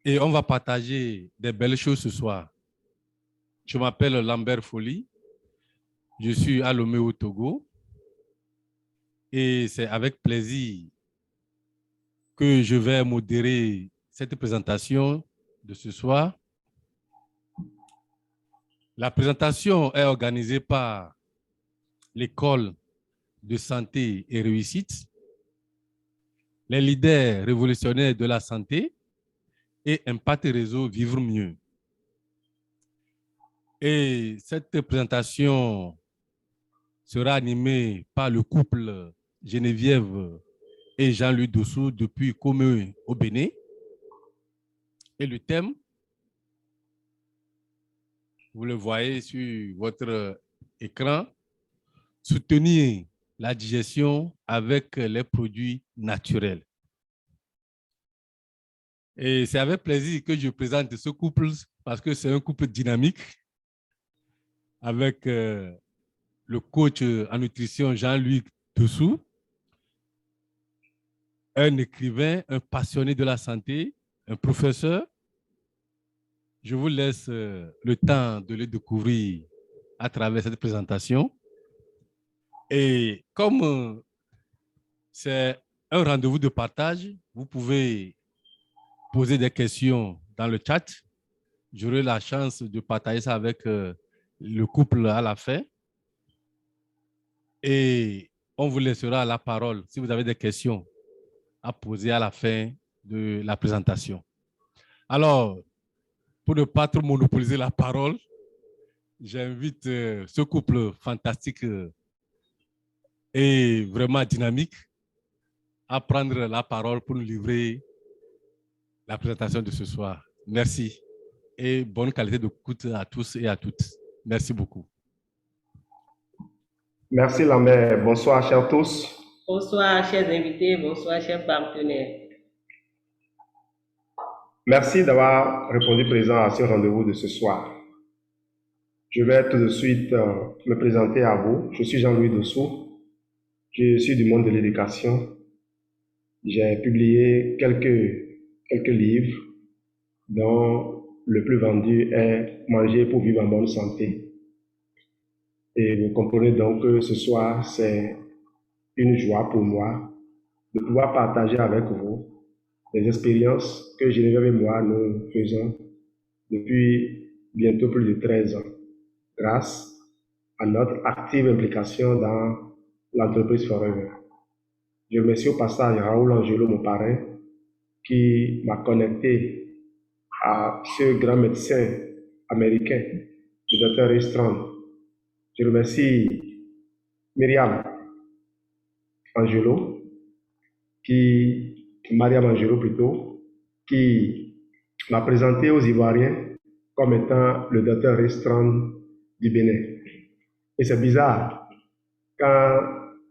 et on va partager des belles choses ce soir. Je m'appelle Lambert Folly, je suis à Lomé au Togo et c'est avec plaisir que je vais modérer cette présentation de ce soir. La présentation est organisée par l'École de santé et réussite, les leaders révolutionnaires de la santé et Impact Réseau Vivre Mieux. Et cette présentation sera animée par le couple Geneviève et Jean-Louis Dossou depuis Comeux au Bénin. Et le thème, vous le voyez sur votre écran, soutenir la digestion avec les produits naturels. Et c'est avec plaisir que je présente ce couple parce que c'est un couple dynamique avec le coach en nutrition Jean-Louis Dossou, un écrivain, un passionné de la santé, un professeur. Je vous laisse le temps de le découvrir à travers cette présentation. Et comme c'est un rendez-vous de partage, vous pouvez poser des questions dans le chat. J'aurai la chance de partager ça avec le couple à la fin. Et on vous laissera la parole si vous avez des questions à poser à la fin de la présentation. Alors, pour ne pas trop monopoliser la parole, j'invite ce couple fantastique et vraiment dynamique à prendre la parole pour nous livrer la présentation de ce soir. Merci et bonne qualité d'écoute à tous et à toutes. Merci beaucoup. Merci Lambert. Bonsoir, chers tous. Bonsoir, chers invités. Bonsoir, chers partenaires. Merci d'avoir répondu présent à ce rendez-vous de ce soir. Je vais tout de suite me présenter à vous. Je suis Jean-Louis Dossou. Je suis du monde de l'éducation. J'ai publié quelques livres dont le plus vendu est Manger pour vivre en bonne santé. Et vous comprenez donc que ce soir, c'est une joie pour moi de pouvoir partager avec vous les expériences que Geneviève et moi nous faisons depuis bientôt plus de 13 ans, grâce à notre active implication dans l'entreprise Forever. Je remercie au passage Raoul Angelo, mon parrain, qui m'a connecté à ce grand médecin américain, le Dr. Ray Strand. Je remercie Myriam Angelo, Mariam Angelo plutôt, qui m'a présenté aux Ivoiriens comme étant le Dr. Ray Strand du Bénin. Et c'est bizarre, quand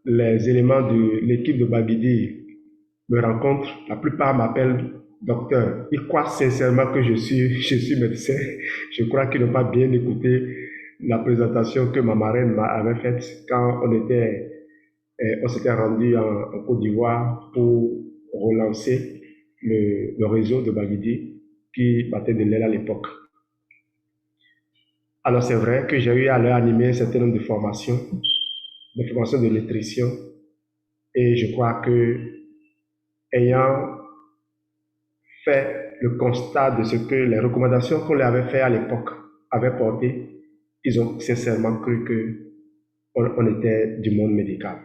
les éléments de l'équipe de Babidi me rencontrent, la plupart m'appellent docteur. Ils croient sincèrement que je suis médecin. Je crois qu'ils n'ont pas bien écouté la présentation que ma marraine m'avait faite quand on s'était rendu en Côte d'Ivoire pour relancer le réseau de Babidi qui battait de l'aile à l'époque. Alors c'est vrai que j'ai eu à leur animer un certain nombre de formations de nutrition, et je crois que, ayant fait le constat de ce que les recommandations qu'on leur avait fait à l'époque avaient porté, ils ont sincèrement cru qu'on était du monde médical.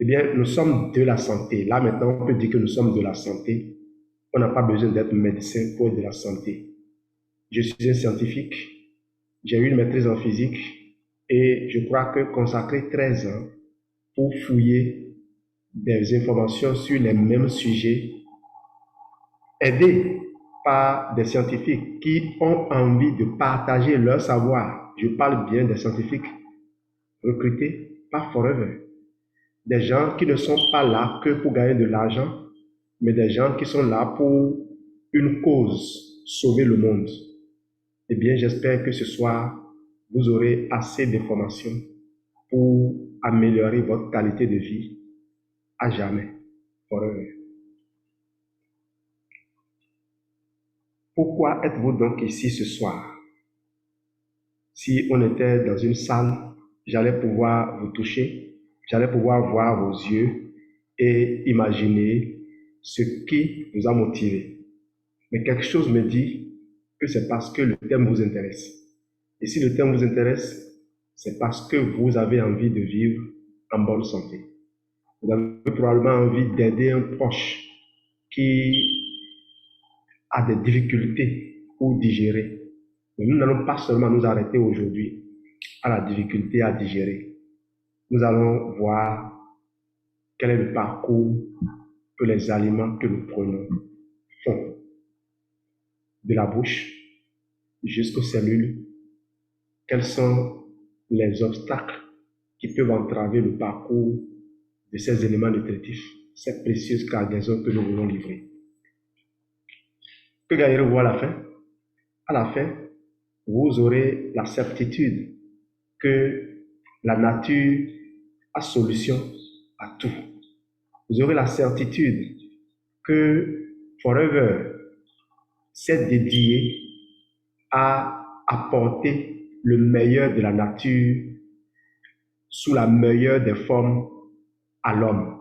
Eh bien, nous sommes de la santé. Là, maintenant, on peut dire que nous sommes de la santé. On n'a pas besoin d'être médecin pour être de la santé. Je suis un scientifique. J'ai eu une maîtrise en physique et je crois que consacrer 13 ans pour fouiller des informations sur les mêmes sujets, aidés par des scientifiques qui ont envie de partager leur savoir. Je parle bien des scientifiques recrutés par Forever. Des gens qui ne sont pas là que pour gagner de l'argent, mais des gens qui sont là pour une cause, sauver le monde. Eh bien, j'espère que ce soir, vous aurez assez d'informations pour améliorer votre qualité de vie à jamais. Forever. Pourquoi êtes-vous donc ici ce soir? Si on était dans une salle, j'allais pouvoir vous toucher, j'allais pouvoir voir vos yeux et imaginer ce qui vous a motivé. Mais quelque chose me dit que c'est parce que le thème vous intéresse. Et si le thème vous intéresse, c'est parce que vous avez envie de vivre en bonne santé. Vous avez probablement envie d'aider un proche qui a des difficultés pour digérer. Mais nous n'allons pas seulement nous arrêter aujourd'hui à la difficulté à digérer. Nous allons voir quel est le parcours que les aliments que nous prenons font. De la bouche jusqu'aux cellules, quels sont les obstacles qui peuvent entraver le parcours de ces éléments nutritifs, cette précieuse cargaison que nous voulons livrer. Que gagnerez-vous à la fin? À la fin, vous aurez la certitude que la nature a solution à tout. Vous aurez la certitude que Forever s'est dédié à apporter le meilleur de la nature sous la meilleure des formes à l'homme.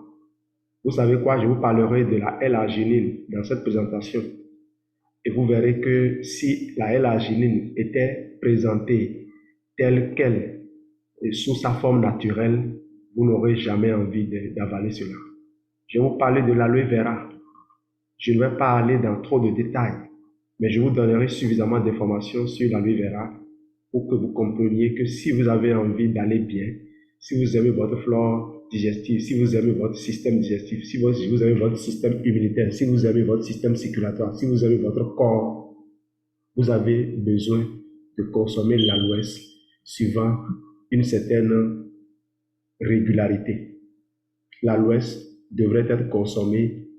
Vous savez quoi? Je vous parlerai de la L-arginine dans cette présentation. Et vous verrez que si la L-arginine était présentée telle qu'elle et sous sa forme naturelle, vous n'aurez jamais envie d'avaler cela. Je vais vous parler de l'aloe vera. Je ne vais pas aller dans trop de détails, mais je vous donnerai suffisamment d'informations sur l'aloe vera pour que vous compreniez que si vous avez envie d'aller bien, si vous aimez votre flore digestive, si vous aimez votre système digestif, si vous aimez votre système immunitaire, si vous aimez votre système circulatoire, si vous aimez votre corps, vous avez besoin de consommer l'aloès suivant une certaine régularité. L'aloès devrait être consommé,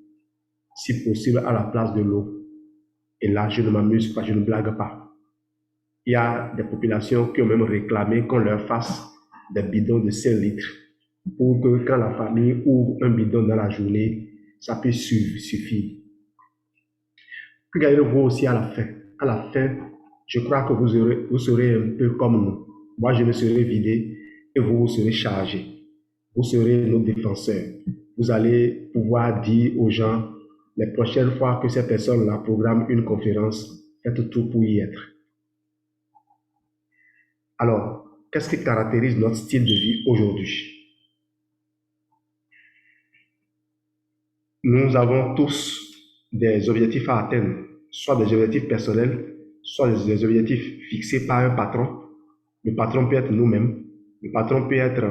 si possible, à la place de l'eau. Et là, je ne m'amuse pas, je ne blague pas. Il y a des populations qui ont même réclamé qu'on leur fasse des bidons de 5 litres pour que quand la famille ouvre un bidon dans la journée, ça puisse suffire. Que gagnez-vous aussi à la fin? À la fin, je crois que vous serez un peu comme nous. Moi, je me serai vidé et vous serez chargé. Vous serez nos défenseurs. Vous allez pouvoir dire aux gens, les prochaines fois que ces personnes-là programment une conférence, faites tout pour y être. Alors, qu'est-ce qui caractérise notre style de vie aujourd'hui? Nous avons tous des objectifs à atteindre, soit des objectifs personnels, soit des objectifs fixés par un patron. Le patron peut être nous-mêmes, le patron peut être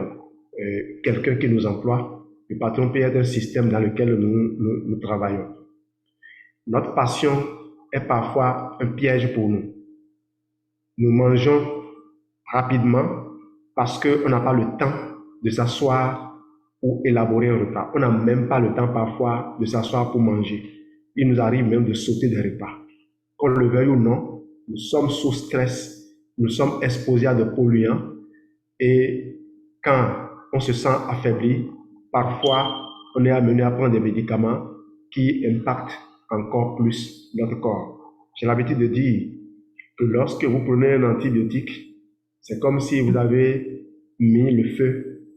quelqu'un qui nous emploie, le patron peut être un système dans lequel nous travaillons. Notre passion est parfois un piège pour nous. Nous mangeons rapidement parce qu'on n'a pas le temps de s'asseoir pour élaborer un repas. On n'a même pas le temps parfois de s'asseoir pour manger. Il nous arrive même de sauter des repas. Qu'on le veuille ou non, nous sommes sous stress, nous sommes exposés à des polluants et quand on se sent affaibli, parfois on est amené à prendre des médicaments qui impactent encore plus notre corps. J'ai l'habitude de dire que lorsque vous prenez un antibiotique, c'est comme si vous avez mis le feu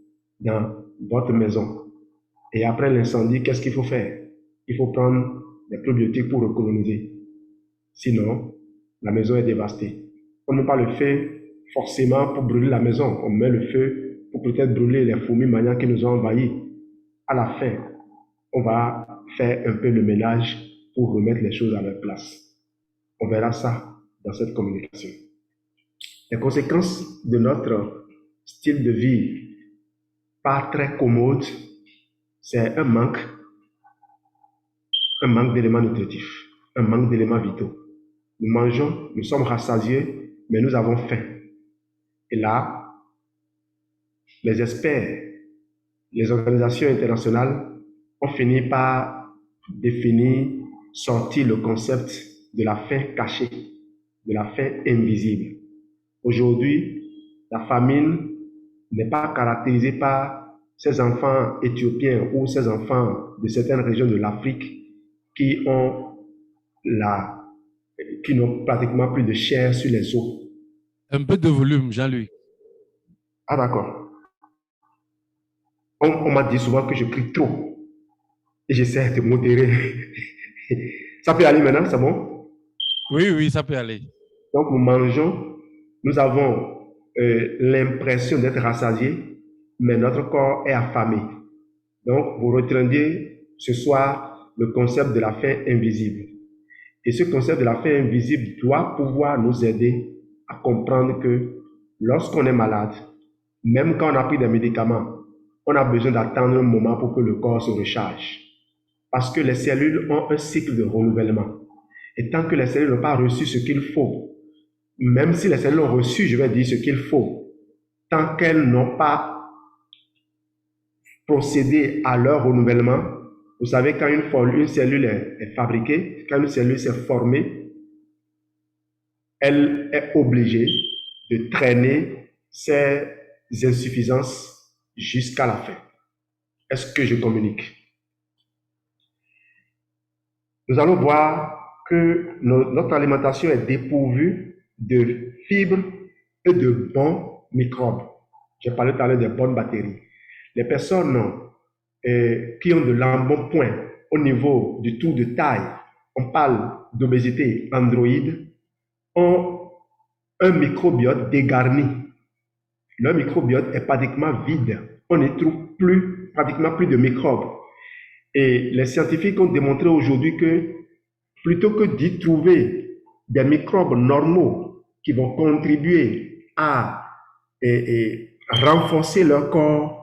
dans votre maison. Et après l'incendie, qu'est-ce qu'il faut faire? Il faut prendre des probiotiques pour économiser. Sinon, la maison est dévastée. On ne met pas le feu forcément pour brûler la maison. On met le feu pour peut-être brûler les fourmis maniaques qui nous ont envahis. À la fin, on va faire un peu le ménage pour remettre les choses à leur place. On verra ça dans cette communication. Les conséquences de notre style de vie pas très commode, c'est un manque d'éléments nutritifs, un manque d'éléments vitaux. Nous mangeons, nous sommes rassasiés, mais nous avons faim. Et là, les experts, les organisations internationales ont fini par définir, sortir le concept de la faim cachée, de la faim invisible. Aujourd'hui, la famine n'est pas caractérisée par ces enfants éthiopiens ou ces enfants de certaines régions de l'Afrique qui ont la qui n'ont pratiquement plus de chair sur les os. Un peu de volume, Jean-Louis. Ah d'accord. On m'a dit souvent que je crie trop et j'essaie de modérer. Ça peut aller maintenant, c'est bon? Oui, oui, ça peut aller. Donc nous mangeons, nous avons l'impression d'être rassasiés, mais notre corps est affamé. Donc vous retiendrez ce soir le concept de la faim invisible. Et ce concept de la faim invisible doit pouvoir nous aider à comprendre que lorsqu'on est malade, même quand on a pris des médicaments, on a besoin d'attendre un moment pour que le corps se recharge. Parce que les cellules ont un cycle de renouvellement. Et tant que les cellules n'ont pas reçu ce qu'il faut, même si les cellules ont reçu, je vais dire ce qu'il faut, tant qu'elles n'ont pas procédé à leur renouvellement, vous savez, quand une cellule est fabriquée, quand une cellule s'est formée, elle est obligée de traîner ses insuffisances jusqu'à la fin. Est-ce que je communique? Nous allons voir que notre alimentation est dépourvue de fibres et de bons microbes. J'ai parlé tout à l'heure des bonnes bactéries. Les personnes qui ont de l'embonpoint au niveau du tour de taille, on parle d'obésité androïde, ont un microbiote dégarni. Leur microbiote est pratiquement vide. On n'y trouve pratiquement plus de microbes. Et les scientifiques ont démontré aujourd'hui que plutôt que d'y trouver des microbes normaux qui vont contribuer à renforcer leur corps,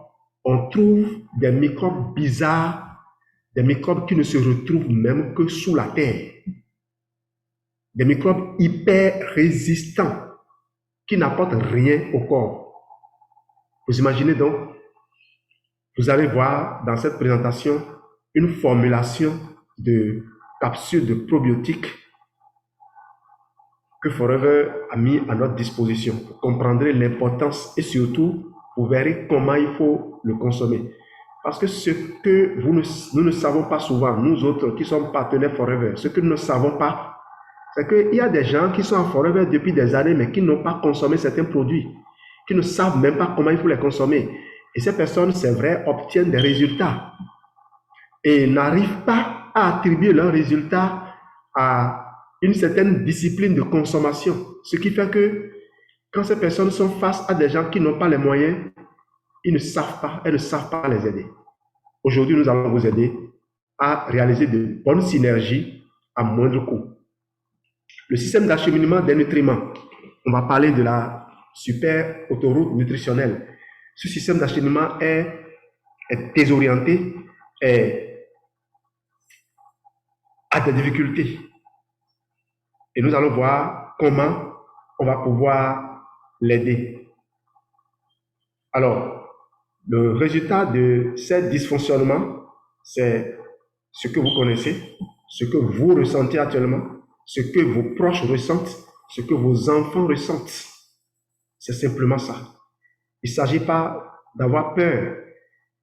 on trouve des microbes bizarres, des microbes qui ne se retrouvent même que sous la terre. Des microbes hyper résistants qui n'apportent rien au corps. Vous imaginez donc, vous allez voir dans cette présentation une formulation de capsules de probiotiques que Forever a mis à notre disposition. Vous comprendrez l'importance et surtout, vous verrez comment il faut le consommer. Parce que ce que nous ne savons pas souvent, nous autres qui sommes partenaires Forever, ce que nous ne savons pas, c'est qu'il y a des gens qui sont en Forever depuis des années, mais qui n'ont pas consommé certains produits, qui ne savent même pas comment il faut les consommer. Et ces personnes, c'est vrai, obtiennent des résultats et n'arrivent pas à attribuer leurs résultats à une certaine discipline de consommation. Ce qui fait que quand ces personnes sont face à des gens qui n'ont pas les moyens, elles ne savent pas les aider. Aujourd'hui, nous allons vous aider à réaliser de bonnes synergies à moindre coût. Le système d'acheminement des nutriments. On va parler de la super autoroute nutritionnelle. Ce système d'acheminement est désorienté, a des difficultés. Et nous allons voir comment on va pouvoir l'aider. Alors, le résultat de ces dysfonctionnements, c'est ce que vous connaissez, ce que vous ressentez actuellement, ce que vos proches ressentent, ce que vos enfants ressentent. C'est simplement ça. Il ne s'agit pas d'avoir peur.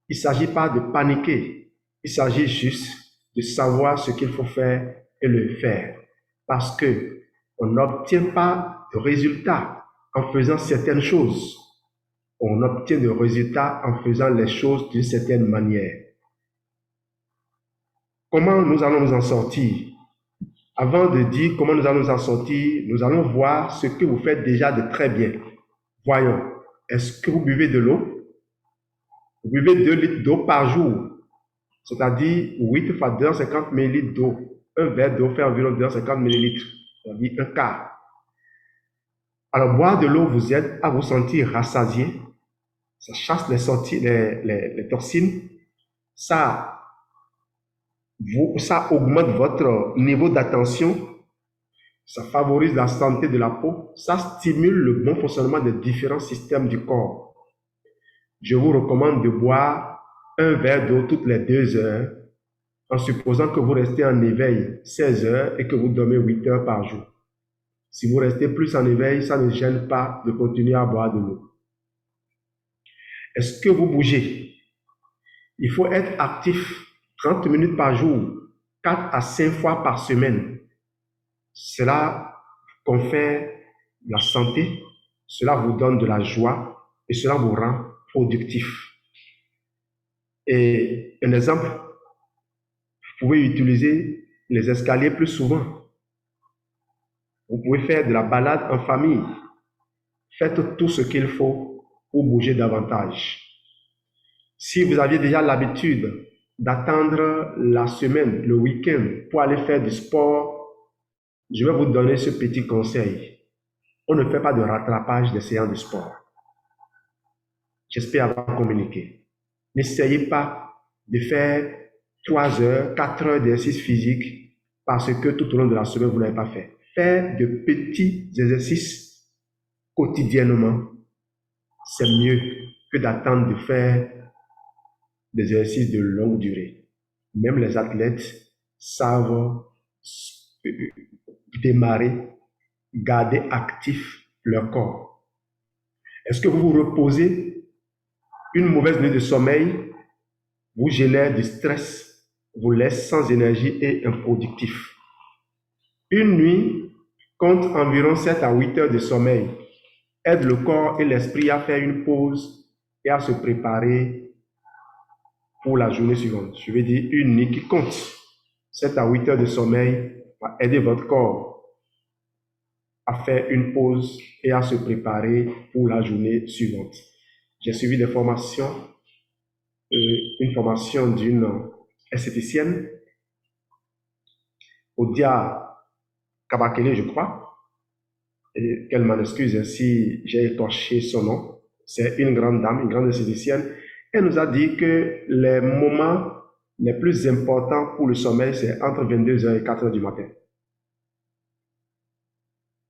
Il ne s'agit pas de paniquer. Il s'agit juste de savoir ce qu'il faut faire et le faire. Parce que on n'obtient pas de résultats en faisant certaines choses. On obtient des résultats en faisant les choses d'une certaine manière. Comment nous allons nous en sortir? Avant de dire comment nous allons nous en sortir, nous allons voir ce que vous faites déjà de très bien. Voyons, est-ce que vous buvez de l'eau? Vous buvez 2 litres d'eau par jour, c'est-à-dire 8 fois 250 ml d'eau. Un verre d'eau fait environ 250 ml, c'est-à-dire un quart. Alors, boire de l'eau vous aide à vous sentir rassasié. Ça chasse les toxines. Ça augmente votre niveau d'attention. Ça favorise la santé de la peau. Ça stimule le bon fonctionnement des différents systèmes du corps. Je vous recommande de boire un verre d'eau toutes les 2 heures, en supposant que vous restez en éveil 16 heures et que vous dormez 8 heures par jour. Si vous restez plus en éveil, ça ne gêne pas de continuer à boire de l'eau. Est-ce que vous bougez? Il faut être actif 30 minutes par jour, 4 à 5 fois par semaine. Cela confère la santé, cela vous donne de la joie et cela vous rend productif. Et un exemple, vous pouvez utiliser les escaliers plus souvent. Vous pouvez faire de la balade en famille. Faites tout ce qu'il faut pour bouger davantage. Si vous aviez déjà l'habitude d'attendre la semaine, le week-end, pour aller faire du sport, je vais vous donner ce petit conseil. On ne fait pas de rattrapage des séances de sport. J'espère avoir communiqué. N'essayez pas de faire 3 heures, 4 heures d'exercice physique parce que tout au long de la semaine, vous n'avez pas fait. Faire de petits exercices quotidiennement, c'est mieux que d'attendre de faire des exercices de longue durée. Même les athlètes savent démarrer, garder actif leur corps. Est-ce que vous vous reposez? Une mauvaise nuit de sommeil vous génère du stress, vous laisse sans énergie et improductif. Une nuit compte environ 7 à 8 heures de sommeil, aide le corps et l'esprit à faire une pause et à se préparer pour la journée suivante. Je veux dire, une nuit qui compte 7 à 8 heures de sommeil va aider votre corps à faire une pause et à se préparer pour la journée suivante. J'ai suivi des formations, une formation d'une esthéticienne, Odia Kabakele, je crois, et qu'elle m'en excuse si j'ai écorché son nom. C'est une grande dame, une grande esthéticienne. Elle nous a dit que les moments les plus importants pour le sommeil, c'est entre 22h et 4h du matin.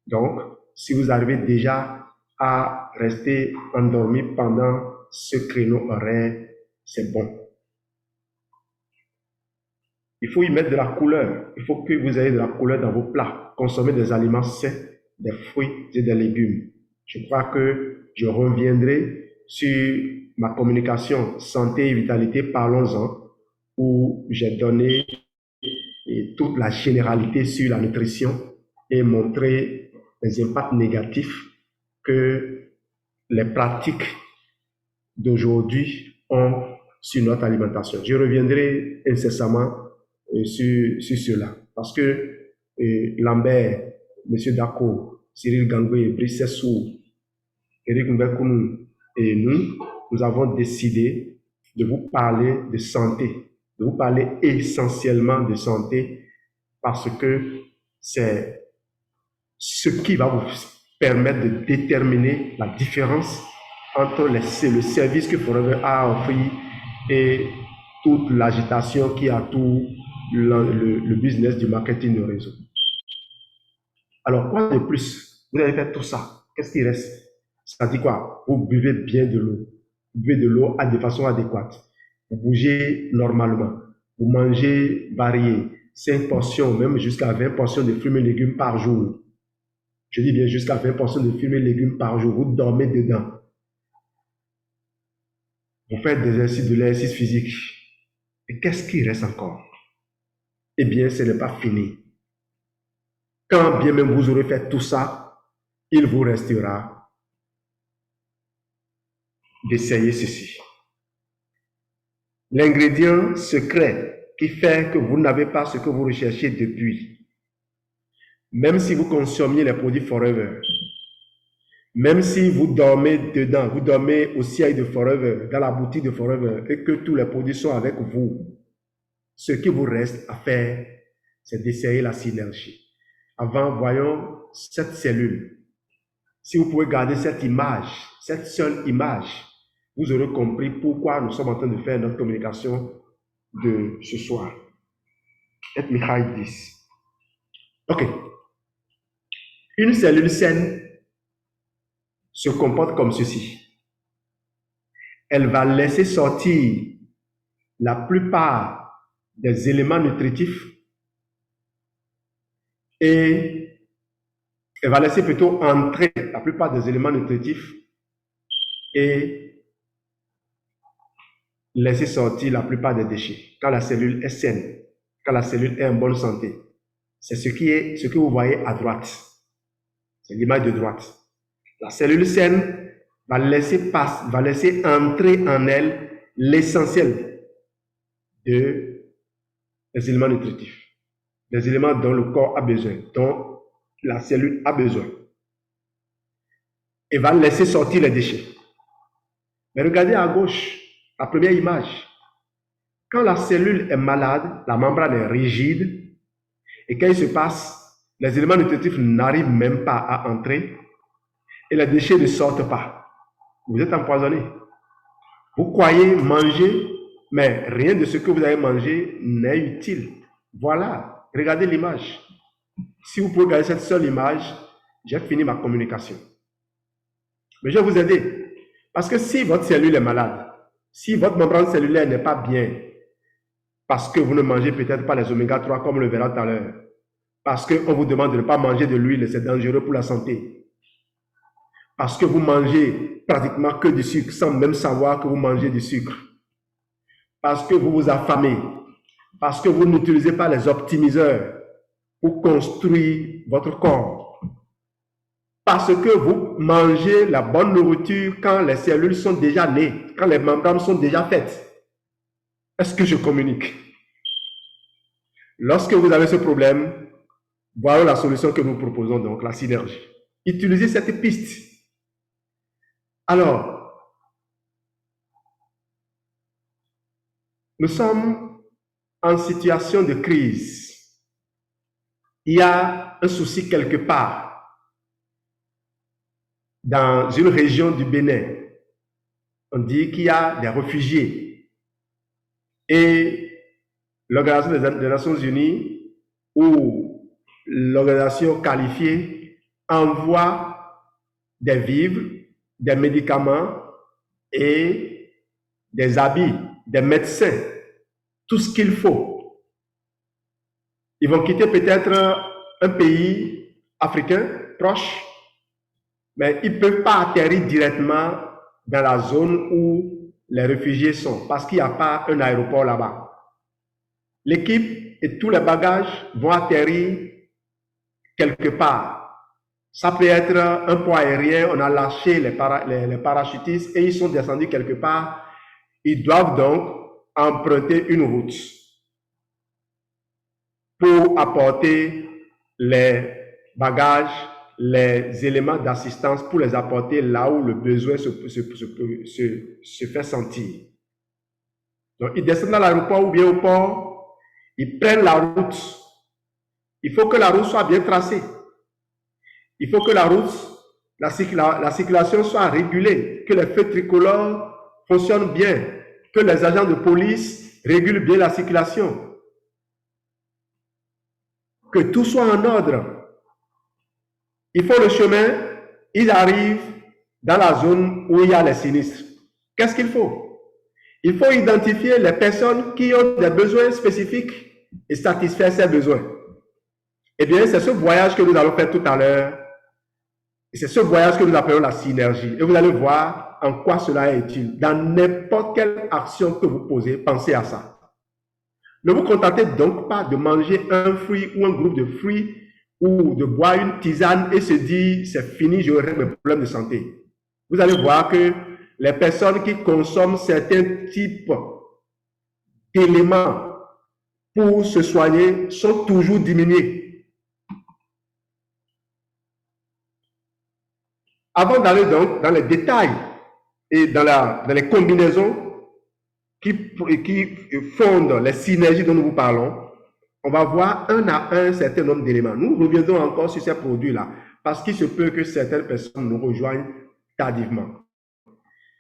Donc, si vous arrivez déjà à rester endormi pendant ce créneau horaire, c'est bon. Il faut y mettre de la couleur. Il faut que vous ayez de la couleur dans vos plats. Consommez des aliments sains, des fruits et des légumes. Je crois que je reviendrai sur ma communication santé et vitalité, parlons-en, où j'ai donné toute la généralité sur la nutrition et montré les impacts négatifs que les pratiques d'aujourd'hui ont sur notre alimentation. Je reviendrai incessamment sur cela parce que Lambert, M. Dako, Cyril Gangoué, Brice Sou, Eric Mbekounou et nous avons décidé de vous parler de santé, de vous parler essentiellement de santé parce que c'est ce qui va vous permettre de déterminer la différence entre le service que Forever a offert et toute l'agitation qui entoure le business du marketing de réseau. Alors, quoi de plus? Vous avez fait tout ça. Qu'est-ce qui reste? Ça dit quoi? Vous buvez bien de l'eau. Vous buvez de l'eau de façon adéquate. Vous bougez normalement. Vous mangez varié. 5 portions, même jusqu'à 20 portions de fruits et légumes par jour. Je dis bien jusqu'à 20 portions de fruits et légumes par jour. Vous dormez dedans. Vous faites de l'exercice physique. Et qu'est-ce qui reste encore? Eh bien, ce n'est pas fini. Quand bien même vous aurez fait tout ça, il vous restera d'essayer ceci. L'ingrédient secret qui fait que vous n'avez pas ce que vous recherchez depuis. Même si vous consommiez les produits Forever, même si vous dormez dedans, vous dormez au siège de Forever, dans la boutique de Forever, et que tous les produits sont avec vous, ce qui vous reste à faire, c'est d'essayer la synergie. Avant, voyons cette cellule. Si vous pouvez garder cette image, cette seule image, vous aurez compris pourquoi nous sommes en train de faire notre communication de ce soir. Et Michael 10. Ok. Une cellule saine se comporte comme ceci. Elle va laisser sortir la plupart des éléments nutritifs et elle va laisser plutôt entrer la plupart des éléments nutritifs et laisser sortir la plupart des déchets quand la cellule est saine, quand la cellule est en bonne santé. c'est ce que vous voyez à droite. C'est l'image de droite. La cellule saine va laisser entrer en elle l'essentiel des éléments nutritifs, des éléments dont le corps a besoin, dont la cellule a besoin. Et va laisser sortir les déchets. Mais regardez à gauche, la première image. Quand la cellule est malade, la membrane est rigide, et quand il se passe, les éléments nutritifs n'arrivent même pas à entrer, et les déchets ne sortent pas. Vous êtes empoisonné. Vous croyez manger, mais rien de ce que vous avez mangé n'est utile. Voilà, regardez l'image. Si vous pouvez regarder cette seule image, j'ai fini ma communication. Mais je vais vous aider. Parce que si votre cellule est malade, si votre membrane cellulaire n'est pas bien, parce que vous ne mangez peut-être pas les oméga 3 comme on le verra tout à l'heure, parce qu'on vous demande de ne pas manger de l'huile, c'est dangereux pour la santé, parce que vous mangez pratiquement que du sucre sans même savoir que vous mangez du sucre, parce que vous vous affamez, parce que vous n'utilisez pas les optimiseurs pour construire votre corps, parce que vous mangez la bonne nourriture quand les cellules sont déjà nées, quand les membranes sont déjà faites. Est-ce que je communique? Lorsque vous avez ce problème, voilà la solution que nous proposons, donc la synergie. Utilisez cette piste. Alors, nous sommes en situation de crise. Il y a un souci quelque part dans une région du Bénin. On dit qu'il y a des réfugiés. Et l'Organisation des Nations Unies ou l'organisation qualifiée envoie des vivres, des médicaments et des habits, des médecins, tout ce qu'il faut. Ils vont quitter peut-être un pays africain proche, mais ils ne peuvent pas atterrir directement dans la zone où les réfugiés sont, parce qu'il n'y a pas un aéroport là-bas. L'équipe et tous les bagages vont atterrir quelque part. Ça peut être un pont aérien, on a lâché les parachutistes et ils sont descendus quelque part. Ils doivent donc emprunter une route pour apporter les bagages, les éléments d'assistance pour les apporter là où le besoin se fait sentir. Donc, ils descendent dans l'aéroport ou bien au port, ils prennent la route. Il faut que la route soit bien tracée. Il faut que la route, la circulation soit régulée, que les feux tricolores fonctionnent bien, que les agents de police régulent bien la circulation, que tout soit en ordre. Ils font le chemin, ils arrivent dans la zone où il y a les sinistres. Qu'est-ce qu'il faut? Il faut identifier les personnes qui ont des besoins spécifiques et satisfaire ces besoins. Eh bien, c'est ce voyage que nous allons faire tout à l'heure. Et c'est ce voyage que nous appelons la synergie. Et vous allez voir en quoi cela est utile. Dans n'importe quelle action que vous posez, pensez à ça. Ne vous contentez donc pas de manger un fruit ou un groupe de fruits ou de boire une tisane et se dire c'est fini, j'aurai mes problèmes de santé. Vous allez voir que les personnes qui consomment certains types d'éléments pour se soigner sont toujours diminuées. Avant d'aller donc dans les détails et dans les combinaisons qui fondent les synergies dont nous vous parlons, on va voir un à un certain nombre d'éléments. Nous reviendrons encore sur ces produits-là parce qu'il se peut que certaines personnes nous rejoignent tardivement.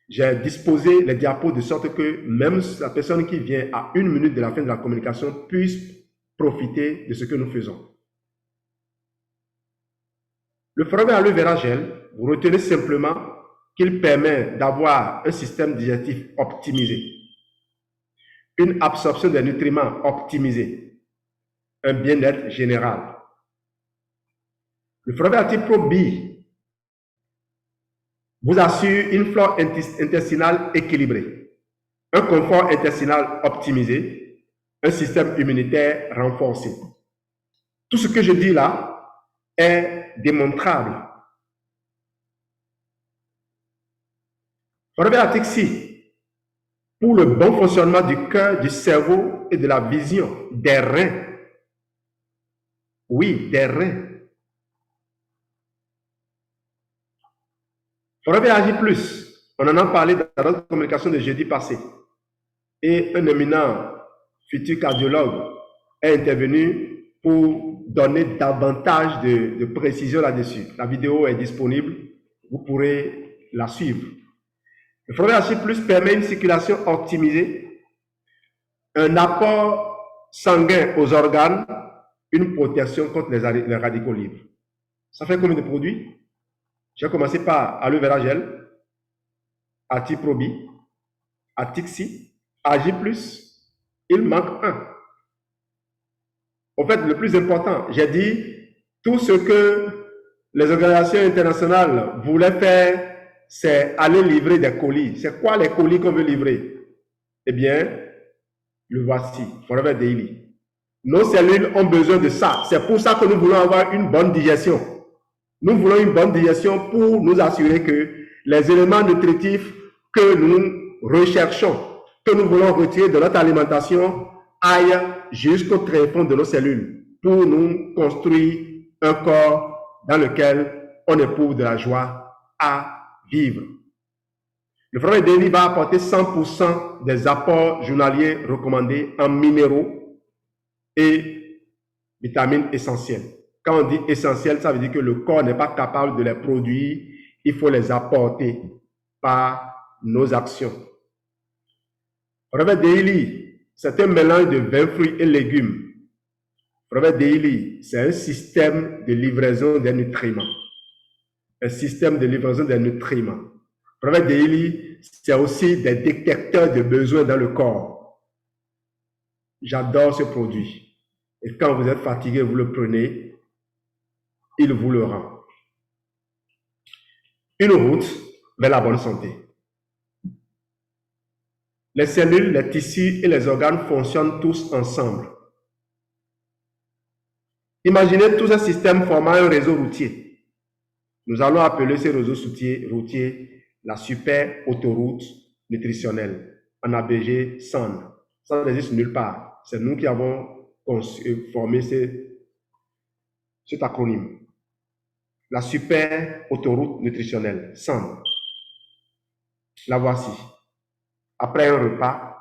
J'ai disposé les diapos de sorte que même la personne qui vient à 1 minute de la fin de la communication puisse profiter de ce que nous faisons. Le foramen aloe vera gel, vous retenez simplement qu'il permet d'avoir un système digestif optimisé, une absorption des nutriments optimisée, un bien-être général. Le foramen actif Pro B vous assure une flore intestinale équilibrée, un confort intestinal optimisé, un système immunitaire renforcé. Tout ce que je dis là est démontrable. On revient à l'article 6. Pour le bon fonctionnement du cœur, du cerveau et de la vision, des reins. Oui, des reins. On revient à Agir plus. On en a parlé dans notre communication de jeudi passé. Et un éminent futur cardiologue est intervenu pour donner davantage de précision là-dessus. La vidéo est disponible. Vous pourrez la suivre. Le Forever Agir plus permet une circulation optimisée, un apport sanguin aux organes, une protection contre les radicaux libres. Ça fait combien de produits? J'ai commencé par aloe vera gel, Atiprobi, Atixi, Agir plus. Il manque un. En fait, le plus important, j'ai dit tout ce que les organisations internationales voulaient faire, c'est aller livrer des colis. C'est quoi les colis qu'on veut livrer? Eh bien, le voici, Forever Daily. Nos cellules ont besoin de ça. C'est pour ça que nous voulons avoir une bonne digestion. Nous voulons une bonne digestion pour nous assurer que les éléments nutritifs que nous recherchons, que nous voulons retirer de notre alimentation, aillent jusqu'au tréfonds de nos cellules pour nous construire un corps dans lequel on éprouve de la joie à vivre. Le Forever Daily va apporter 100% des apports journaliers recommandés en minéraux et vitamines essentielles. Quand on dit essentielles, ça veut dire que le corps n'est pas capable de les produire. Il faut les apporter par nos actions. Forever Daily, c'est un mélange de 20 fruits et légumes. Forever Daily, c'est un système de livraison des nutriments. Un système de livraison des nutriments. Forever Daily, c'est aussi des détecteurs de besoins dans le corps. J'adore ce produit. Et quand vous êtes fatigué, vous le prenez, il vous le rend. Une route vers la bonne santé. Les cellules, les tissus et les organes fonctionnent tous ensemble. Imaginez tout un système formant un réseau routier. Nous allons appeler ce réseau routier la super autoroute nutritionnelle, en abrégé SAN. Ça n'existe nulle part. C'est nous qui avons formé cet acronyme. La super autoroute nutritionnelle, SAN. La voici. Après un repas,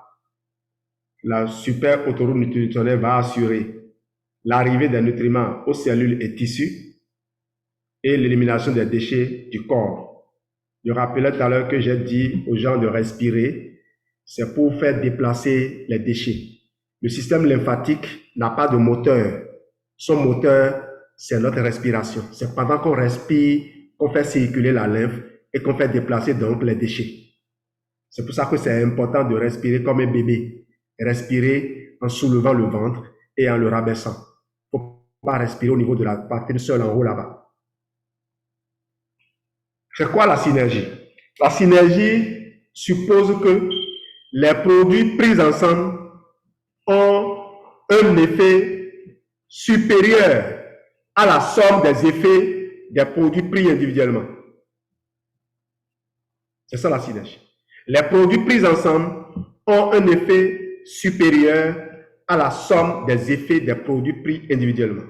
la super autoroute nutritionnelle va assurer l'arrivée des nutriments aux cellules et tissus et l'élimination des déchets du corps. Je rappelais tout à l'heure que j'ai dit aux gens de respirer, c'est pour faire déplacer les déchets. Le système lymphatique n'a pas de moteur. Son moteur, c'est notre respiration. C'est pendant qu'on respire qu'on fait circuler la lymphe et qu'on fait déplacer donc les déchets. C'est pour ça que c'est important de respirer comme un bébé. Respirer en soulevant le ventre et en le rabaissant. Il ne faut pas respirer au niveau de la partie seule en haut là-bas. C'est quoi la synergie? La synergie suppose que les produits pris ensemble ont un effet supérieur à la somme des effets des produits pris individuellement. C'est ça la synergie. Les produits pris ensemble ont un effet supérieur à la somme des effets des produits pris individuellement.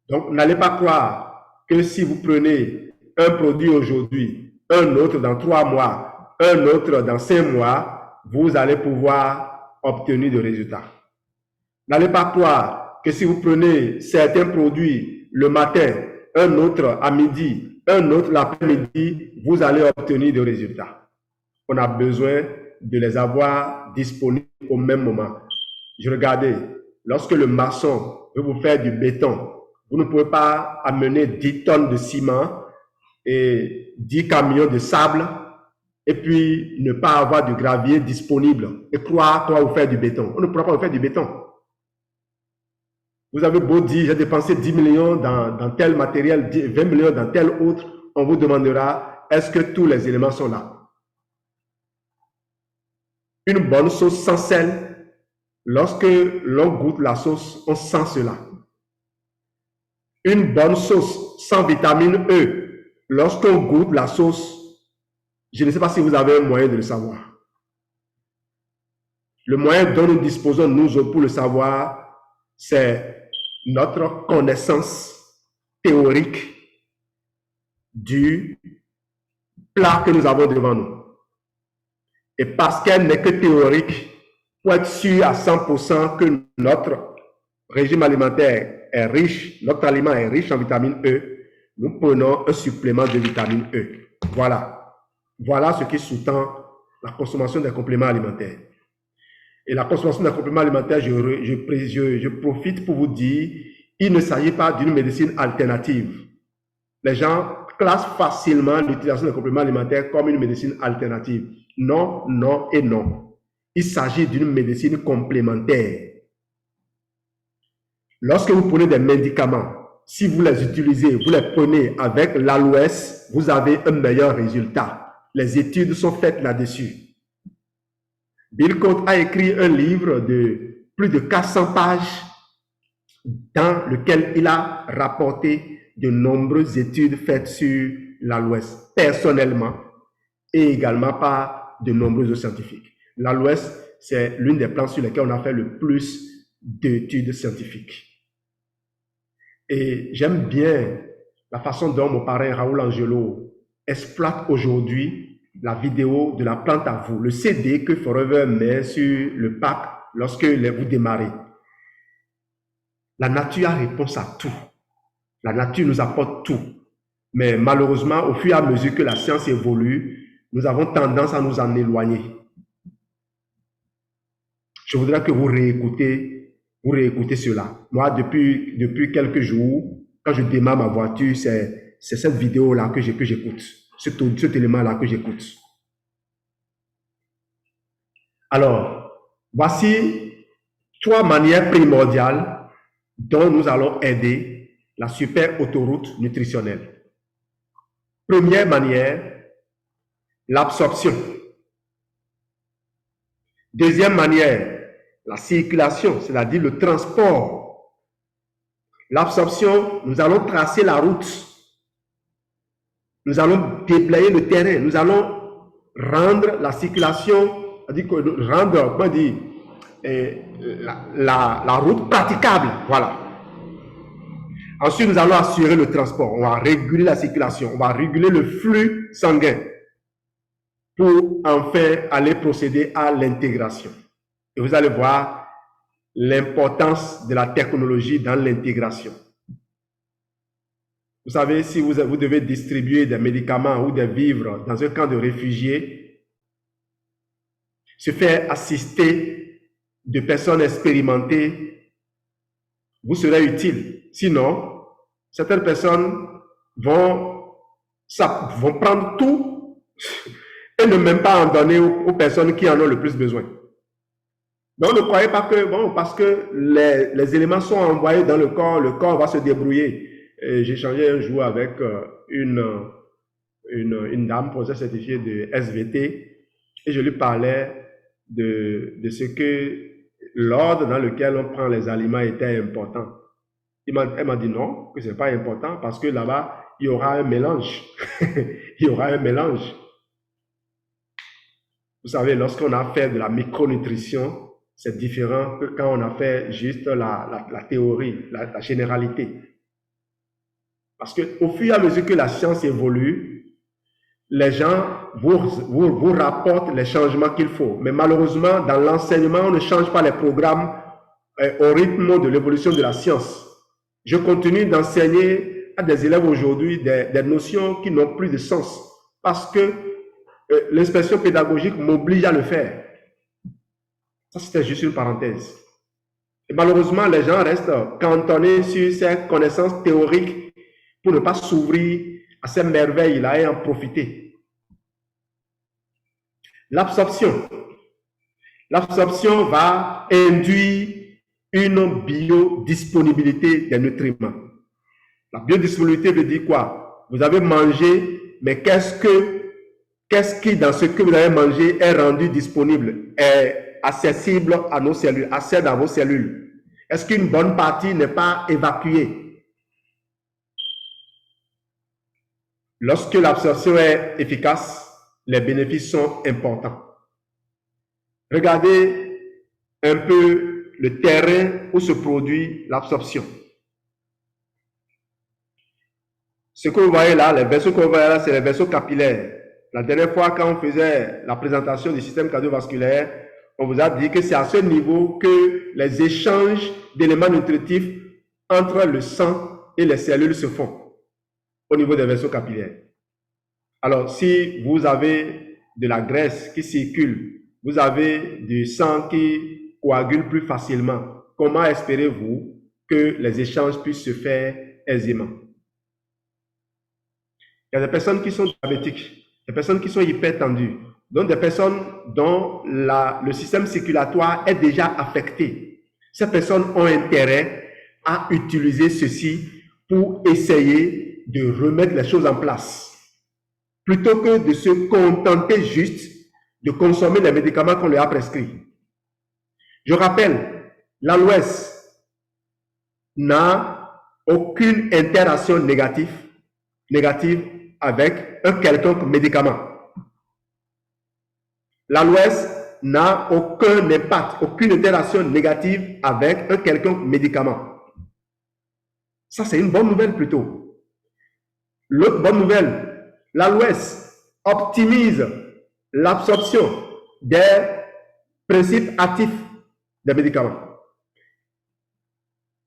Donc, n'allez pas croire que si vous prenez un produit aujourd'hui, un autre dans 3 mois, un autre dans 5 mois, vous allez pouvoir obtenir des résultats. N'allez pas croire que si vous prenez certains produits le matin, un autre à midi, un autre l'après-midi, vous allez obtenir des résultats. On a besoin de les avoir disponibles au même moment. Je regardais, lorsque le maçon veut vous faire du béton, vous ne pouvez pas amener 10 tonnes de ciment et 10 camions de sable et puis ne pas avoir du gravier disponible et croire qu'on va vous faire du béton. On ne pourra pas vous faire du béton. Vous avez beau dire, j'ai dépensé 10 millions dans tel matériel, 20 millions dans tel autre, on vous demandera, est-ce que tous les éléments sont là? Une bonne sauce sans sel, lorsque l'on goûte la sauce, on sent cela. Une bonne sauce sans vitamine E, lorsqu'on goûte la sauce, je ne sais pas si vous avez un moyen de le savoir. Le moyen dont nous disposons, nous, pour le savoir, c'est notre connaissance théorique du plat que nous avons devant nous. Et parce qu'elle n'est que théorique, pour être sûr à 100% que notre régime alimentaire est riche, notre aliment est riche en vitamine E, nous prenons un supplément de vitamine E. Voilà. Voilà ce qui sous-tend la consommation des compléments alimentaires. Et la consommation des compléments alimentaires, je profite pour vous dire, il ne s'agit pas d'une médecine alternative. Les gens classent facilement l'utilisation des compléments alimentaires comme une médecine alternative. Non, non et non. Il s'agit d'une médecine complémentaire. Lorsque vous prenez des médicaments, si vous les utilisez, vous les prenez avec l'aloès, vous avez un meilleur résultat. Les études sont faites là-dessus. Bill Coat a écrit un livre de plus de 400 pages dans lequel il a rapporté de nombreuses études faites sur l'aloès, personnellement, et également par de nombreux scientifiques. L'aloès, c'est l'une des plantes sur lesquelles on a fait le plus d'études scientifiques. Et j'aime bien la façon dont mon parrain Raoul Angelo exploite aujourd'hui la vidéo de la plante à vous, le CD que Forever met sur le pack lorsque vous démarrez. La nature a réponse à tout. La nature nous apporte tout. Mais malheureusement, au fur et à mesure que la science évolue, nous avons tendance à nous en éloigner. Je voudrais que vous réécoutez cela. Moi, depuis quelques jours, quand je démarre ma voiture, c'est cette vidéo-là que j'écoute. Cet élément-là que j'écoute. Alors, voici 3 manières primordiales dont nous allons aider la super autoroute nutritionnelle. Première manière, l'absorption. Deuxième manière, la circulation, c'est-à-dire le transport. L'absorption, nous allons tracer la route. Nous allons déblayer le terrain. Nous allons rendre la circulation, rendre, comment dire, la route praticable. Voilà. Ensuite, nous allons assurer le transport. On va réguler la circulation. On va réguler le flux sanguin pour enfin aller procéder à l'intégration. Et vous allez voir l'importance de la technologie dans l'intégration. Vous savez, si vous devez distribuer des médicaments ou des vivres dans un camp de réfugiés, se faire assister de personnes expérimentées vous serait utile. Sinon, certaines personnes vont prendre tout et ne même pas en donner aux personnes qui en ont le plus besoin. Donc, ne croyez pas que, bon, parce que les éléments sont envoyés dans le corps va se débrouiller. J'ai échangé un jour avec une dame professeure certifiée de SVT et je lui parlais de ce que l'ordre dans lequel on prend les aliments était important. Elle m'a dit non, que ce n'est pas important parce que là-bas, il y aura un mélange. Il y aura un mélange. Vous savez, lorsqu'on a fait de la micronutrition, c'est différent que quand on a fait juste la théorie, la généralité. Parce qu'au fur et à mesure que la science évolue, les gens vous rapportent les changements qu'il faut. Mais malheureusement, dans l'enseignement, on ne change pas les programmes au rythme de l'évolution de la science. Je continue d'enseigner à des élèves aujourd'hui des notions qui n'ont plus de sens parce que l'inspection pédagogique m'oblige à le faire. Ça, c'était juste une parenthèse. Et malheureusement, les gens restent cantonnés sur ces connaissances théoriques pour ne pas s'ouvrir à ces merveilles-là et en profiter. L'absorption. L'absorption va induire une biodisponibilité des nutriments. La biodisponibilité veut dire quoi? Vous avez mangé, mais qu'est-ce qui, dans ce que vous avez mangé, est rendu disponible, est accessible à nos cellules, accède à vos cellules? Est-ce qu'une bonne partie n'est pas évacuée? Lorsque l'absorption est efficace, les bénéfices sont importants. Regardez un peu le terrain où se produit l'absorption. Ce que vous voyez là, les vaisseaux que vous voyez là, c'est les vaisseaux capillaires. La dernière fois, quand on faisait la présentation du système cardiovasculaire, on vous a dit que c'est à ce niveau que les échanges d'éléments nutritifs entre le sang et les cellules se font, au niveau des vaisseaux capillaires. Alors, si vous avez de la graisse qui circule, vous avez du sang qui coagule plus facilement, comment espérez-vous que les échanges puissent se faire aisément? Il y a des personnes qui sont diabétiques, des personnes qui sont hypertendues, donc des personnes dont le système circulatoire est déjà affecté. Ces personnes ont intérêt à utiliser ceci pour essayer de remettre les choses en place, plutôt que de se contenter juste de consommer les médicaments qu'on leur a prescrits. Je rappelle, l'aloès n'a aucune interaction négative avec un quelconque médicament. L'aloès n'a aucun impact, aucune interaction négative avec un quelconque médicament. Ça, c'est une bonne nouvelle plutôt. L'autre bonne nouvelle, l'aloès optimise l'absorption des principes actifs des médicaments.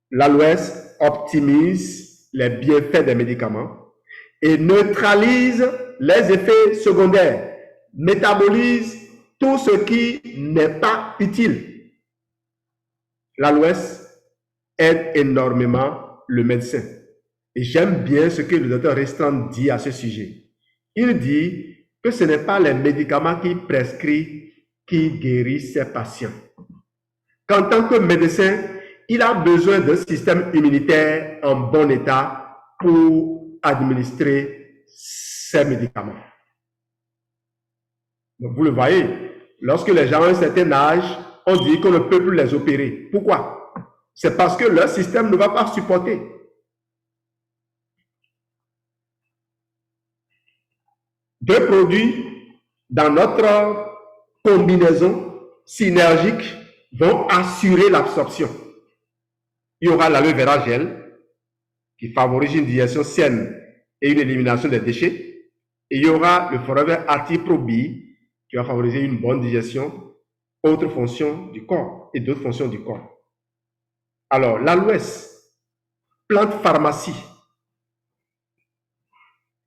L'aloès optimise les bienfaits des médicaments et neutralise les effets secondaires, métabolise tout ce qui n'est pas utile. L'aloès aide énormément le médecin. Et j'aime bien ce que le docteur Restreint dit à ce sujet. Il dit que ce n'est pas les médicaments qu'il prescrit qui guérissent ses patients. Qu'en tant que médecin, il a besoin d'un système immunitaire en bon état pour administrer ces médicaments. Donc, vous le voyez, lorsque les gens ont un certain âge, on dit qu'on ne peut plus les opérer. Pourquoi? C'est parce que leur système ne va pas supporter. Deux produits dans notre combinaison synergique vont assurer l'absorption. Il y aura l'aloe vera gel qui favorise une digestion saine et une élimination des déchets. Et il y aura le Forever Active Pro B qui va favoriser une bonne digestion, autres fonctions du corps et d'autres fonctions du corps. Alors, l'aloès, plante pharmacie,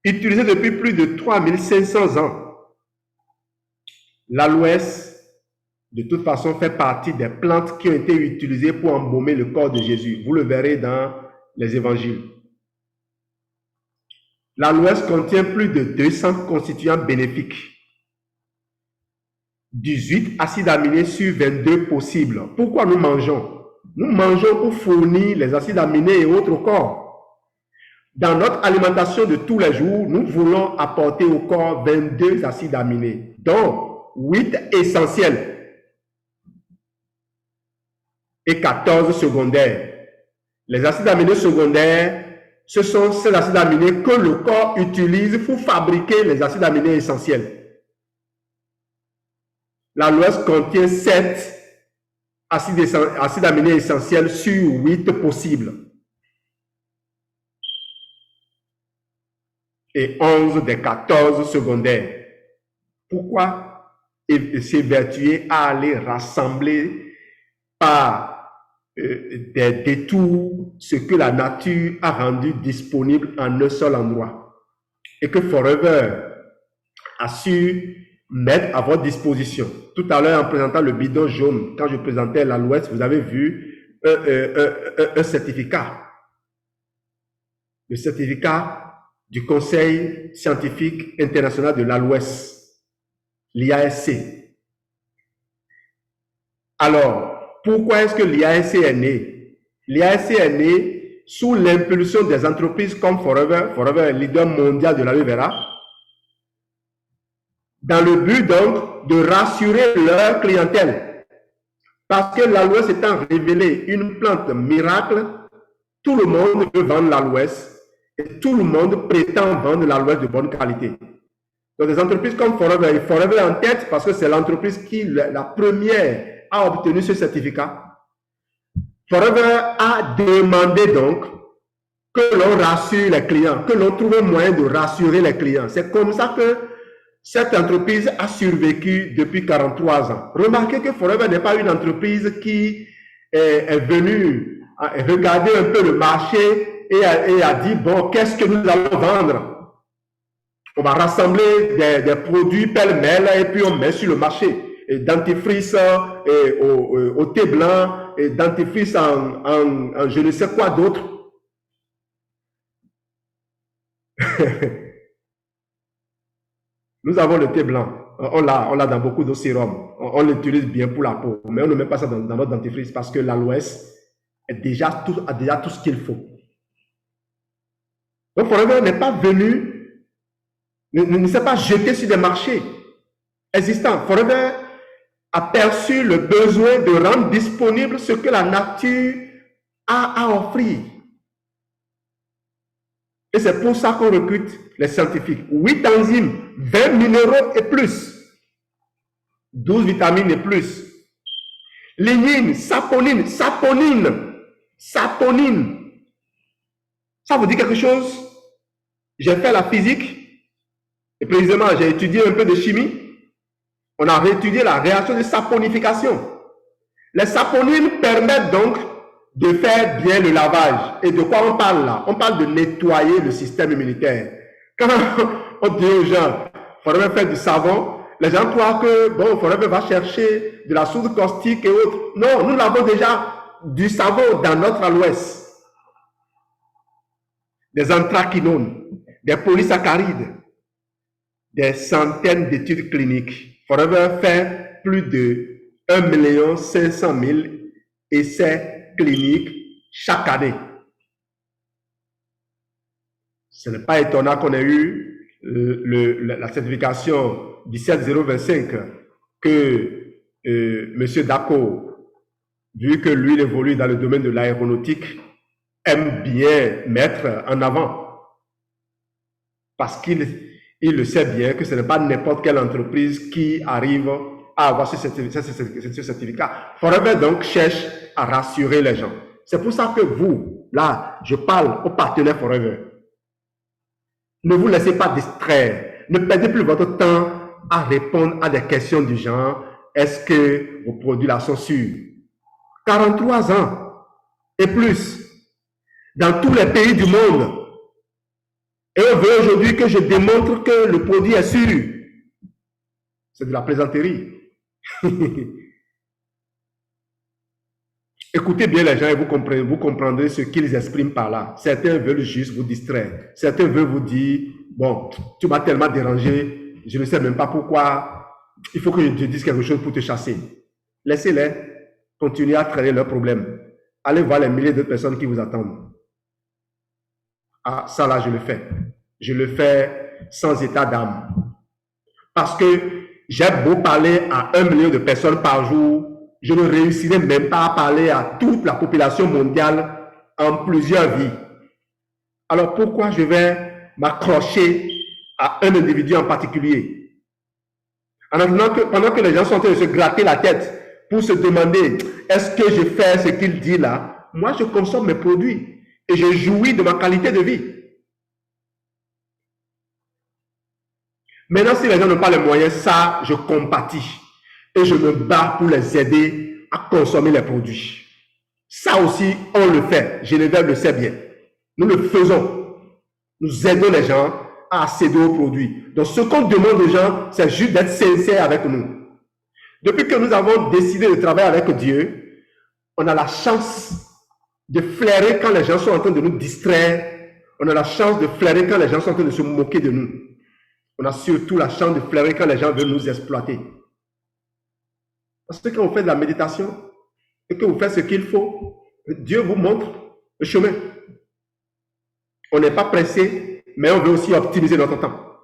utilisée depuis plus de 3500 ans. L'aloès, de toute façon, fait partie des plantes qui ont été utilisées pour embaumer le corps de Jésus. Vous le verrez dans les évangiles. L'aloès contient plus de 200 constituants bénéfiques. 18 acides aminés sur 22 possibles. Pourquoi nous mangeons? Nous mangeons pour fournir les acides aminés et autres au corps. Dans notre alimentation de tous les jours, nous voulons apporter au corps 22 acides aminés, dont 8 essentiels et 14 secondaires. Les acides aminés secondaires, ce sont ces acides aminés que le corps utilise pour fabriquer les acides aminés essentiels. L'aloès contient 7 acides aminés essentiels sur 8 possibles. Et 11 des 14 secondaires. Pourquoi s'évertuer à aller rassembler par des détours ce que la nature a rendu disponible en un seul endroit et que Forever a su mettre à votre disposition? Tout à l'heure, en présentant le bidon jaune, quand je présentais l'aloès, vous avez vu un certificat. Le certificat du Conseil scientifique international de l'aloès, l'IASC. Alors, pourquoi est-ce que l'IASC est né? L'IASC est né sous l'impulsion des entreprises comme Forever. Forever est leader mondial de l'aloe vera, dans le but donc de rassurer leur clientèle. Parce que l'aloès étant révélé une plante miracle, tout le monde veut vendre l'aloès Et tout le monde prétend vendre l'aloès de bonne qualité. Donc, des entreprises comme Forever, et Forever en tête parce que c'est l'entreprise qui, la première, a obtenu ce certificat. Forever a demandé donc que l'on rassure les clients, que l'on trouve un moyen de rassurer les clients. C'est comme ça que cette entreprise a survécu depuis 43 ans. Remarquez que Forever n'est pas une entreprise qui est venue regarder un peu le marché et a dit, bon, qu'est-ce que nous allons vendre? On va rassembler des produits pêle-mêle et puis on met sur le marché. Et dentifrice au thé blanc, et dentifrice en je ne sais quoi d'autre. Nous avons le thé blanc. On l'a dans beaucoup de sérums. On l'utilise bien pour la peau. Mais on ne met pas ça dans notre dentifrice parce que l'aloès a déjà tout ce qu'il faut. Donc, Forever n'est pas venu, ne s'est pas jeté sur des marchés existants. Forever a perçu le besoin de rendre disponible ce que la nature a à offrir. Et c'est pour ça qu'on recrute les scientifiques. 8 enzymes, 20 minéraux et plus. 12 vitamines et plus. Lignine, saponine. Ça vous dit quelque chose? J'ai fait la physique. Et précisément, j'ai étudié un peu de chimie. On a réétudié la réaction de saponification. Les saponines permettent donc de faire bien le lavage. Et de quoi on parle là? On parle de nettoyer le système immunitaire. Quand on dit aux gens, il faudrait faire du savon, les gens croient que, bon, il faudrait va chercher de la soude caustique et autres. Non, nous avons déjà du savon dans notre aloès. Des anthraquinones, des polysaccharides, des centaines d'études cliniques. Forever fait plus de 1 500 000 essais cliniques chaque année. Ce n'est pas étonnant qu'on ait eu la certification 17025 que M. Dako, vu que lui évolue dans le domaine de l'aéronautique, aime bien mettre en avant. Parce qu'il le sait bien que ce n'est pas n'importe quelle entreprise qui arrive à avoir ce certificat. Forever donc cherche à rassurer les gens. C'est pour ça que vous, là, je parle aux partenaires Forever. Ne vous laissez pas distraire. Ne perdez plus votre temps à répondre à des questions du genre, est-ce que vos produits là sont sûrs? 43 ans et plus dans tous les pays du monde. Et on veut aujourd'hui que je démontre que le produit est sûr. C'est de la plaisanterie. Écoutez bien les gens et vous comprendrez ce qu'ils expriment par là. Certains veulent juste vous distraire. Certains veulent vous dire, bon, tu m'as tellement dérangé, je ne sais même pas pourquoi, il faut que je te dise quelque chose pour te chasser. Laissez-les continuer à traîner leurs problèmes. Allez voir les milliers de personnes qui vous attendent. Ah, ça là, je le fais. Je le fais sans état d'âme. Parce que j'ai beau parler à 1 million de personnes par jour, je ne réussirai même pas à parler à toute la population mondiale en plusieurs vies. Alors pourquoi je vais m'accrocher à un individu en particulier? Pendant que les gens sont en train de se gratter la tête pour se demander, est-ce que je fais ce qu'il dit là? Moi, je consomme mes produits et je jouis de ma qualité de vie. Maintenant, si les gens n'ont pas les moyens, ça, je compatis. Et je me bats pour les aider à consommer les produits. Ça aussi, on le fait. Geneviève le sait bien. Nous le faisons. Nous aidons les gens à accéder aux produits. Donc, ce qu'on demande aux gens, c'est juste d'être sincère avec nous. Depuis que nous avons décidé de travailler avec Dieu, on a la chance de flairer quand les gens sont en train de nous distraire. On a la chance de flairer quand les gens sont en train de se moquer de nous. On a surtout la chance de flairer quand les gens veulent nous exploiter. Parce que quand vous faites de la méditation et que vous faites ce qu'il faut, Dieu vous montre le chemin. On n'est pas pressé, mais on veut aussi optimiser notre temps.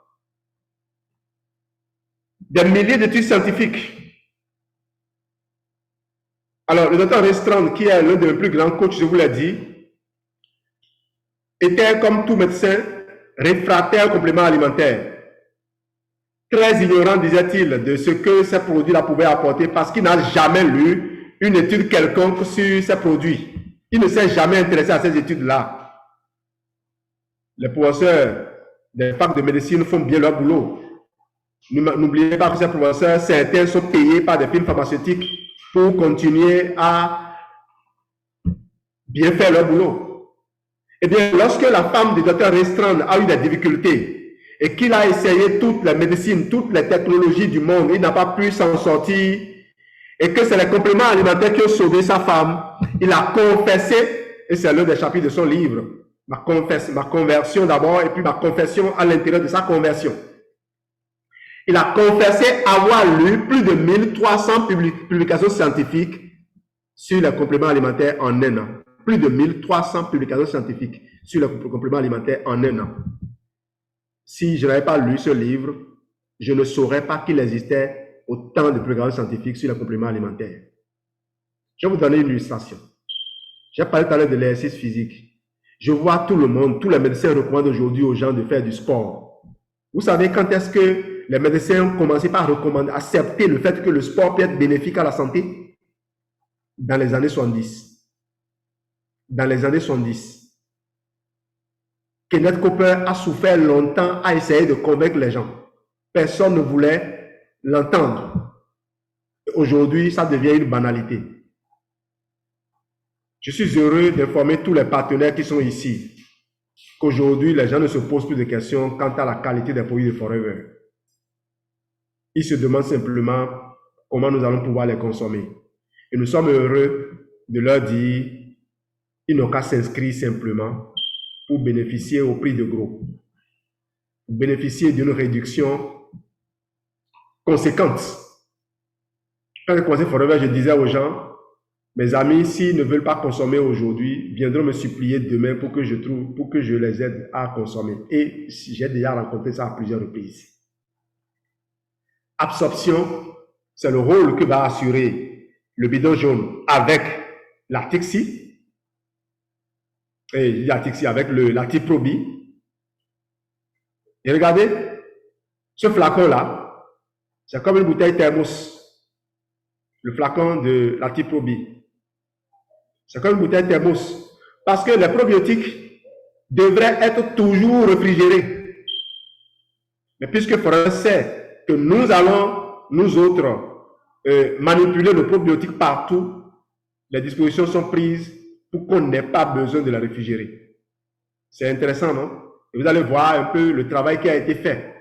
Des milliers d'études scientifiques. Alors, le docteur Restrand, qui est l'un des plus grands coachs, je vous l'ai dit, était, comme tout médecin, réfractaire aux compléments alimentaires. Très ignorant, disait-il, de ce que ces produits-là pouvaient apporter parce qu'il n'a jamais lu une étude quelconque sur ces produits. Il ne s'est jamais intéressé à ces études-là. Les professeurs des facs de médecine font bien leur boulot. N'oubliez pas que ces professeurs, certains sont payés par des firmes pharmaceutiques pour continuer à bien faire leur boulot. Eh bien, lorsque la femme du docteur Restreint a eu des difficultés et qu'il a essayé toutes les médecines, toutes les technologies du monde, il n'a pas pu s'en sortir et que c'est les compléments alimentaires qui ont sauvé sa femme, il a confessé, et c'est l'un des chapitres de son livre, ma conversion d'abord et puis ma confession à l'intérieur de sa conversion. Il a confessé avoir lu plus de 1300 publications scientifiques sur les compléments alimentaires en un an. Plus de 1300 publications scientifiques sur les compléments alimentaires en un an. Si je n'avais pas lu ce livre, je ne saurais pas qu'il existait autant de publications scientifiques sur les compléments alimentaires. Je vais vous donner une illustration. J'ai parlé tout à l'heure de l'exercice physique. Je vois tout le monde, tous les médecins recommandent aujourd'hui aux gens de faire du sport. Vous savez quand est-ce que les médecins ont commencé par recommander, accepter le fait que le sport peut être bénéfique à la santé? Dans les années 70. Dans les années 70. Kenneth Cooper a souffert longtemps à essayer de convaincre les gens. Personne ne voulait l'entendre. Aujourd'hui, ça devient une banalité. Je suis heureux d'informer tous les partenaires qui sont ici qu'aujourd'hui, les gens ne se posent plus de questions quant à la qualité des produits de Forever. Ils se demandent simplement comment nous allons pouvoir les consommer. Et nous sommes heureux de leur dire qu'ils n'ont qu'à s'inscrire simplement pour bénéficier au prix de gros, pour bénéficier d'une réduction conséquente. Quand j'ai commencé Forever, je disais aux gens, mes amis, s'ils ne veulent pas consommer aujourd'hui, viendront me supplier demain pour que je les aide à consommer. Et j'ai déjà rencontré ça à plusieurs reprises. Absorption, c'est le rôle que va assurer le bidon jaune avec l'Artixi. Et l'Artixi avec l'Artiprobi. Et regardez, ce flacon-là, c'est comme une bouteille thermos. Le flacon de l'Artiprobi. C'est comme une bouteille thermos. Parce que les probiotiques devraient être toujours réfrigérés. Mais puisque Forever sait que nous allons, nous autres, manipuler le probiotique partout, les dispositions sont prises pour qu'on n'ait pas besoin de la réfrigérer. C'est intéressant, non? Et vous allez voir un peu le travail qui a été fait.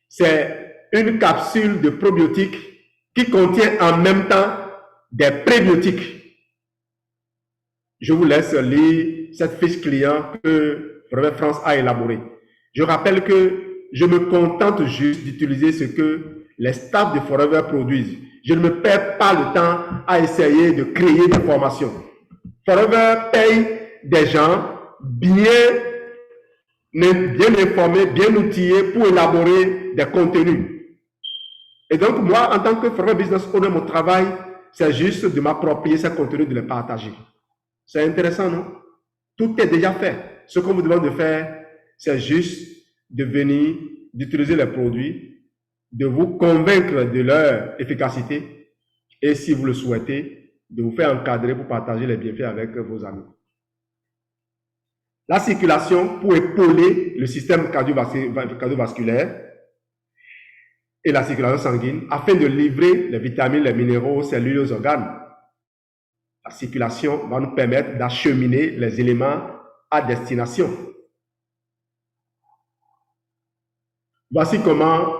C'est une capsule de probiotiques qui contient en même temps des prébiotiques. Je vous laisse lire cette fiche client que Forever France a élaborée. Je rappelle que je me contente juste d'utiliser ce que les staffs de Forever produisent. Je ne me perds pas le temps à essayer de créer des formations. Forever paye des gens bien informés, bien outillés pour élaborer des contenus. Et donc, moi, en tant que Forever Business Owner, mon travail, c'est juste de m'approprier ces contenus, de les partager. C'est intéressant, non? Tout est déjà fait. Ce qu'on vous demande de faire, c'est juste de venir, d'utiliser les produits, de vous convaincre de leur efficacité et, si vous le souhaitez, de vous faire encadrer pour partager les bienfaits avec vos amis. La circulation pour épauler le système cardiovasculaire et la circulation sanguine afin de livrer les vitamines, les minéraux aux cellules, aux organes. La circulation va nous permettre d'acheminer les éléments à destination. Voici comment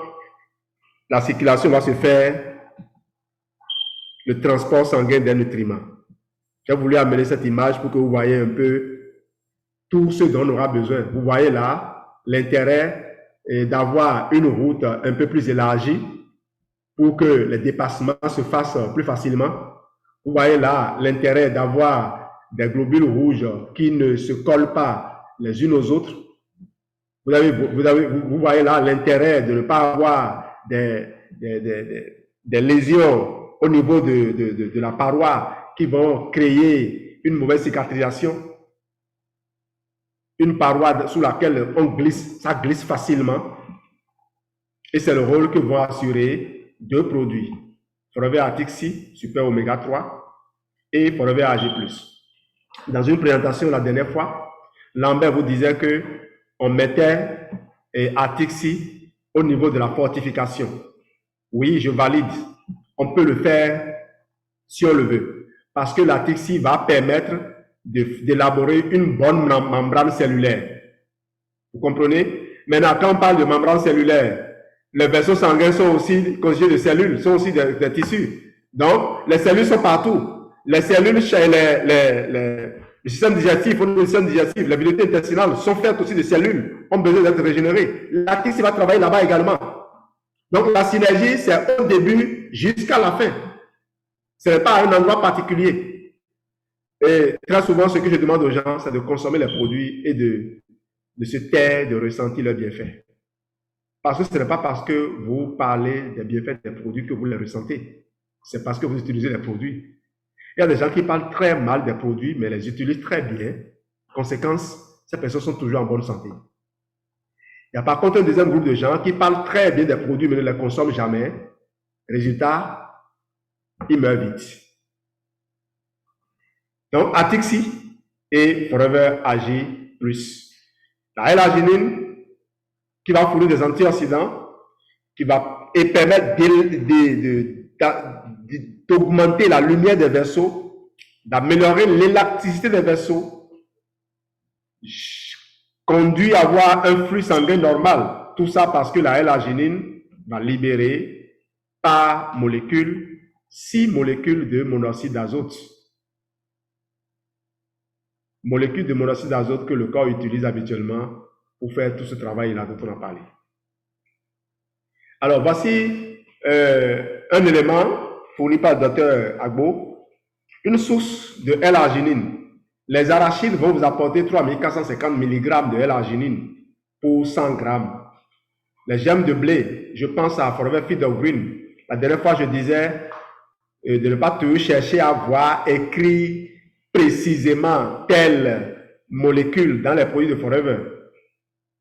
la circulation va se faire, le transport sanguin des nutriments. J'ai voulu amener cette image pour que vous voyez un peu tout ce dont on aura besoin. Vous voyez là l'intérêt d'avoir une route un peu plus élargie pour que les dépassements se fassent plus facilement. Vous voyez là l'intérêt d'avoir des globules rouges qui ne se collent pas les unes aux autres. Vous voyez là l'intérêt de ne pas avoir des lésions au niveau de la paroi qui vont créer une mauvaise cicatrisation. une paroi sous laquelle on glisse, ça glisse facilement. Et c'est le rôle que vont assurer deux produits. Forever Atixi, Super Oméga 3 et Forever AG+. Dans une présentation la dernière fois, Lambert vous disait que on mettait Atixi au niveau de la fortification. Oui, je valide. On peut le faire si on le veut. Parce que l'Atixi va permettre d'élaborer une bonne membrane cellulaire. Vous comprenez? Maintenant, quand on parle de membrane cellulaire, les vaisseaux sanguins sont aussi constitués de cellules, sont aussi des tissus. Donc, les cellules sont partout. Les cellules, le système digestif, les villes intestinales sont faites aussi de cellules, ont besoin d'être régénérées. L'Atixi va travailler là-bas également. Donc, la synergie, c'est au début jusqu'à la fin. Ce n'est pas un endroit particulier. Et très souvent, ce que je demande aux gens, c'est de consommer les produits et de se taire, de ressentir leurs bienfaits. Parce que ce n'est pas parce que vous parlez des bienfaits des produits que vous les ressentez. C'est parce que vous utilisez les produits. Il y a des gens qui parlent très mal des produits, mais les utilisent très bien. Conséquence, ces personnes sont toujours en bonne santé. Il y a par contre un deuxième groupe de gens qui parlent très bien des produits, mais ne les consomment jamais. Résultat, ils meurent vite. Donc, Atixi et Forever AG+. La L-arginine, qui va fournir des antioxydants, qui va permettre d'augmenter la lumière des vaisseaux, d'améliorer l'élasticité des vaisseaux, conduit à avoir un flux sanguin normal. Tout ça parce que la L-arginine va libérer par molécule 6 molécules de monoxyde d'azote. Molécules de monoxyde d'azote que le corps utilise habituellement pour faire tout ce travail-là dont on a parlé. Alors, voici un élément fourni par le docteur Agbo, une source de L-arginine. Les arachides vont vous apporter 3450 mg de L-arginine pour 100 grammes. Les gemmes de blé, je pense à Forever Feed of Green. La dernière fois, je disais de ne pas toujours chercher à voir écrit précisément telle molécule dans les produits de Forever.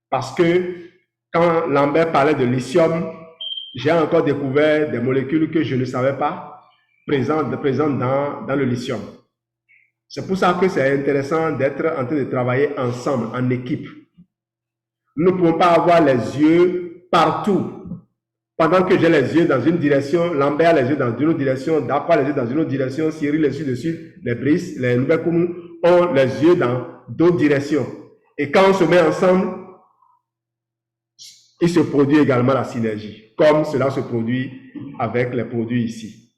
Parce que quand Lambert parlait de lithium, j'ai encore découvert des molécules que je ne savais pas présentes dans le lithium. C'est pour ça que c'est intéressant d'être en train de travailler ensemble, en équipe. Nous ne pouvons pas avoir les yeux partout. Pendant que j'ai les yeux dans une direction, Lambert a les yeux dans une autre direction, Dapa les yeux dans une autre direction, Cyril les yeux dessus, les Brice, les Nouvelles Koumou ont les yeux dans d'autres directions. Et quand on se met ensemble, il se produit également la synergie, comme cela se produit avec les produits ici.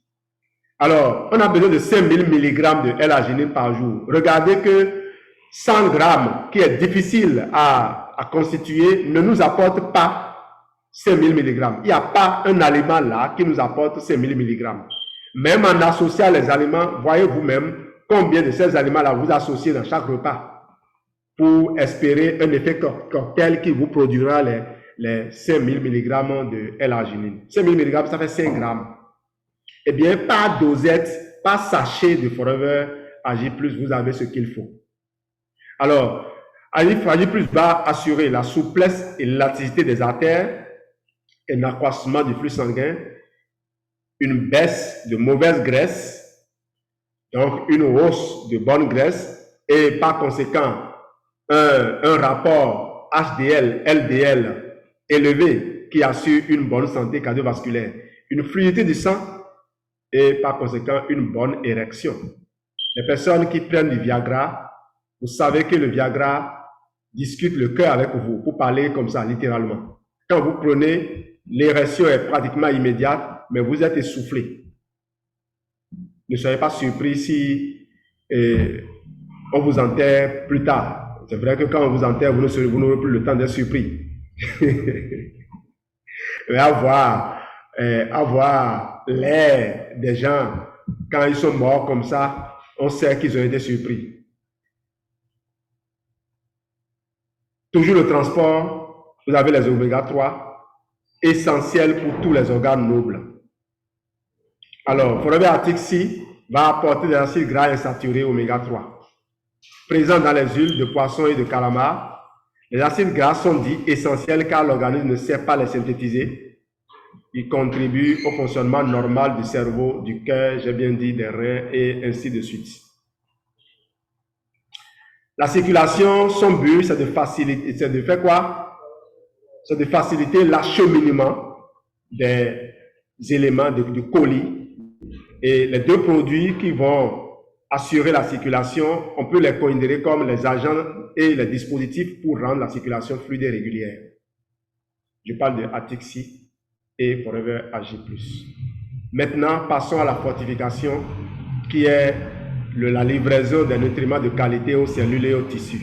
Alors, on a besoin de 5000 mg de L-arginine par jour. Regardez que 100 grammes, qui est difficile à constituer, ne nous apporte pas 5000 mg. Il n'y a pas un aliment là qui nous apporte 5000 mg. Même en associant les aliments, voyez vous-même combien de ces aliments-là vous associez dans chaque repas pour espérer un effet cocktail qui vous produira les 5000 mg de L-arginine. 5000 mg, ça fait 5 grammes. Eh bien, par dosette, par sachet de Forever AG+, vous avez ce qu'il faut. Alors, AG+ va assurer la souplesse et l'élasticité des artères, un accroissement du flux sanguin, une baisse de mauvaise graisse, donc une hausse de bonne graisse, et par conséquent, un rapport HDL-LDL élevé qui assure une bonne santé cardiovasculaire, une fluidité du sang et par conséquent une bonne érection. Les personnes qui prennent du Viagra, vous savez que le Viagra discute le cœur avec vous, pour parler comme ça, littéralement. Quand vous prenez, l'érection est pratiquement immédiate, mais vous êtes essoufflé. Ne soyez pas surpris si on vous enterre plus tard. C'est vrai que quand on vous enterre, vous n'aurez plus le temps d'être surpris. Mais avoir l'air des gens, quand ils sont morts comme ça, on sait qu'ils ont été surpris. Toujours le transport, vous avez les oméga 3, essentiels pour tous les organes nobles. Alors, Forever Atixi va apporter des acides gras insaturés oméga 3. présents dans les huiles de poisson et de calamar. Les acides gras sont dits essentiels car l'organisme ne sait pas les synthétiser. Ils contribuent au fonctionnement normal du cerveau, du cœur, j'ai bien dit, des reins et ainsi de suite. La circulation, son but, c'est de faciliter, c'est de faire quoi? C'est de faciliter l'acheminement des éléments du colis. Et les deux produits qui vont assurer la circulation, on peut les considérer comme les agents et les dispositifs pour rendre la circulation fluide et régulière. Je parle de Atixi et Forever AG+. Maintenant, passons à la fortification qui est la livraison des nutriments de qualité aux cellules et aux tissus.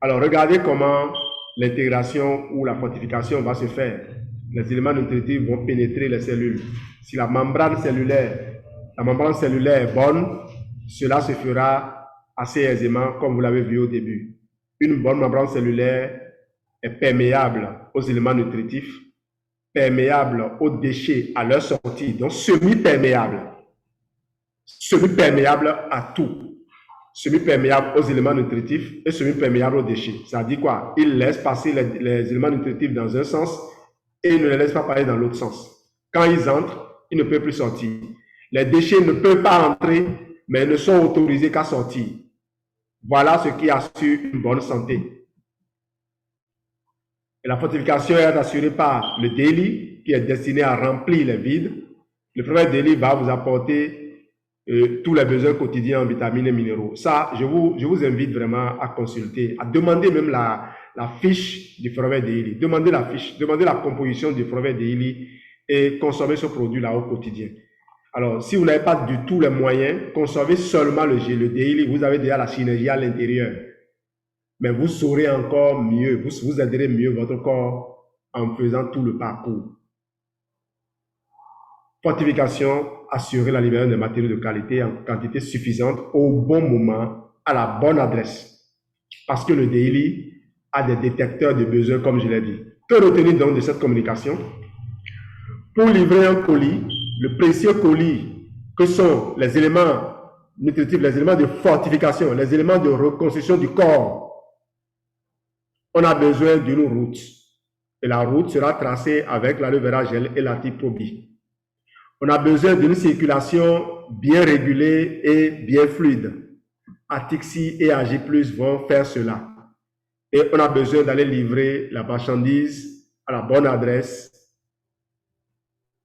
Alors, regardez comment l'intégration ou la fortification va se faire. Les éléments nutritifs vont pénétrer les cellules. Si la membrane cellulaire est bonne, cela se fera assez aisément, comme vous l'avez vu au début. Une bonne membrane cellulaire est perméable aux éléments nutritifs, perméable aux déchets à leur sortie, donc semi-perméable à tout. Semi-perméable aux éléments nutritifs et semi-perméable aux déchets. Ça dit quoi? Il laisse passer les éléments nutritifs dans un sens et il ne les laisse pas passer dans l'autre sens. Quand ils entrent, ils ne peuvent plus sortir. Les déchets ne peuvent pas entrer, mais ne sont autorisés qu'à sortir. Voilà ce qui assure une bonne santé. Et la fortification est assurée par le daily, qui est destiné à remplir les vides. Le premier daily va vous apporter tous les besoins quotidiens en vitamines et minéraux. Ça, je vous invite vraiment à consulter, à demander même la fiche du Forever Daily. Demandez la fiche, demandez la composition du Forever Daily et consommez ce produit-là au quotidien. Alors, si vous n'avez pas du tout les moyens, consommez seulement le daily. Vous avez déjà la synergie à l'intérieur. Mais vous saurez encore mieux, vous aiderez mieux votre corps en faisant tout le parcours. Fortification, assurer la livraison des matériaux de qualité en quantité suffisante au bon moment, à la bonne adresse. Parce que le daily a des détecteurs de besoins, comme je l'ai dit. Que retenir donc de cette communication? Pour livrer un colis, le précieux colis, que sont les éléments nutritifs, les éléments de fortification, les éléments de reconstruction du corps, on a besoin d'une route. Et la route sera tracée avec l'aloe vera gel et l'antiprobie. On a besoin d'une circulation bien régulée et bien fluide. Atixi et AG+, vont faire cela. Et on a besoin d'aller livrer la marchandise à la bonne adresse,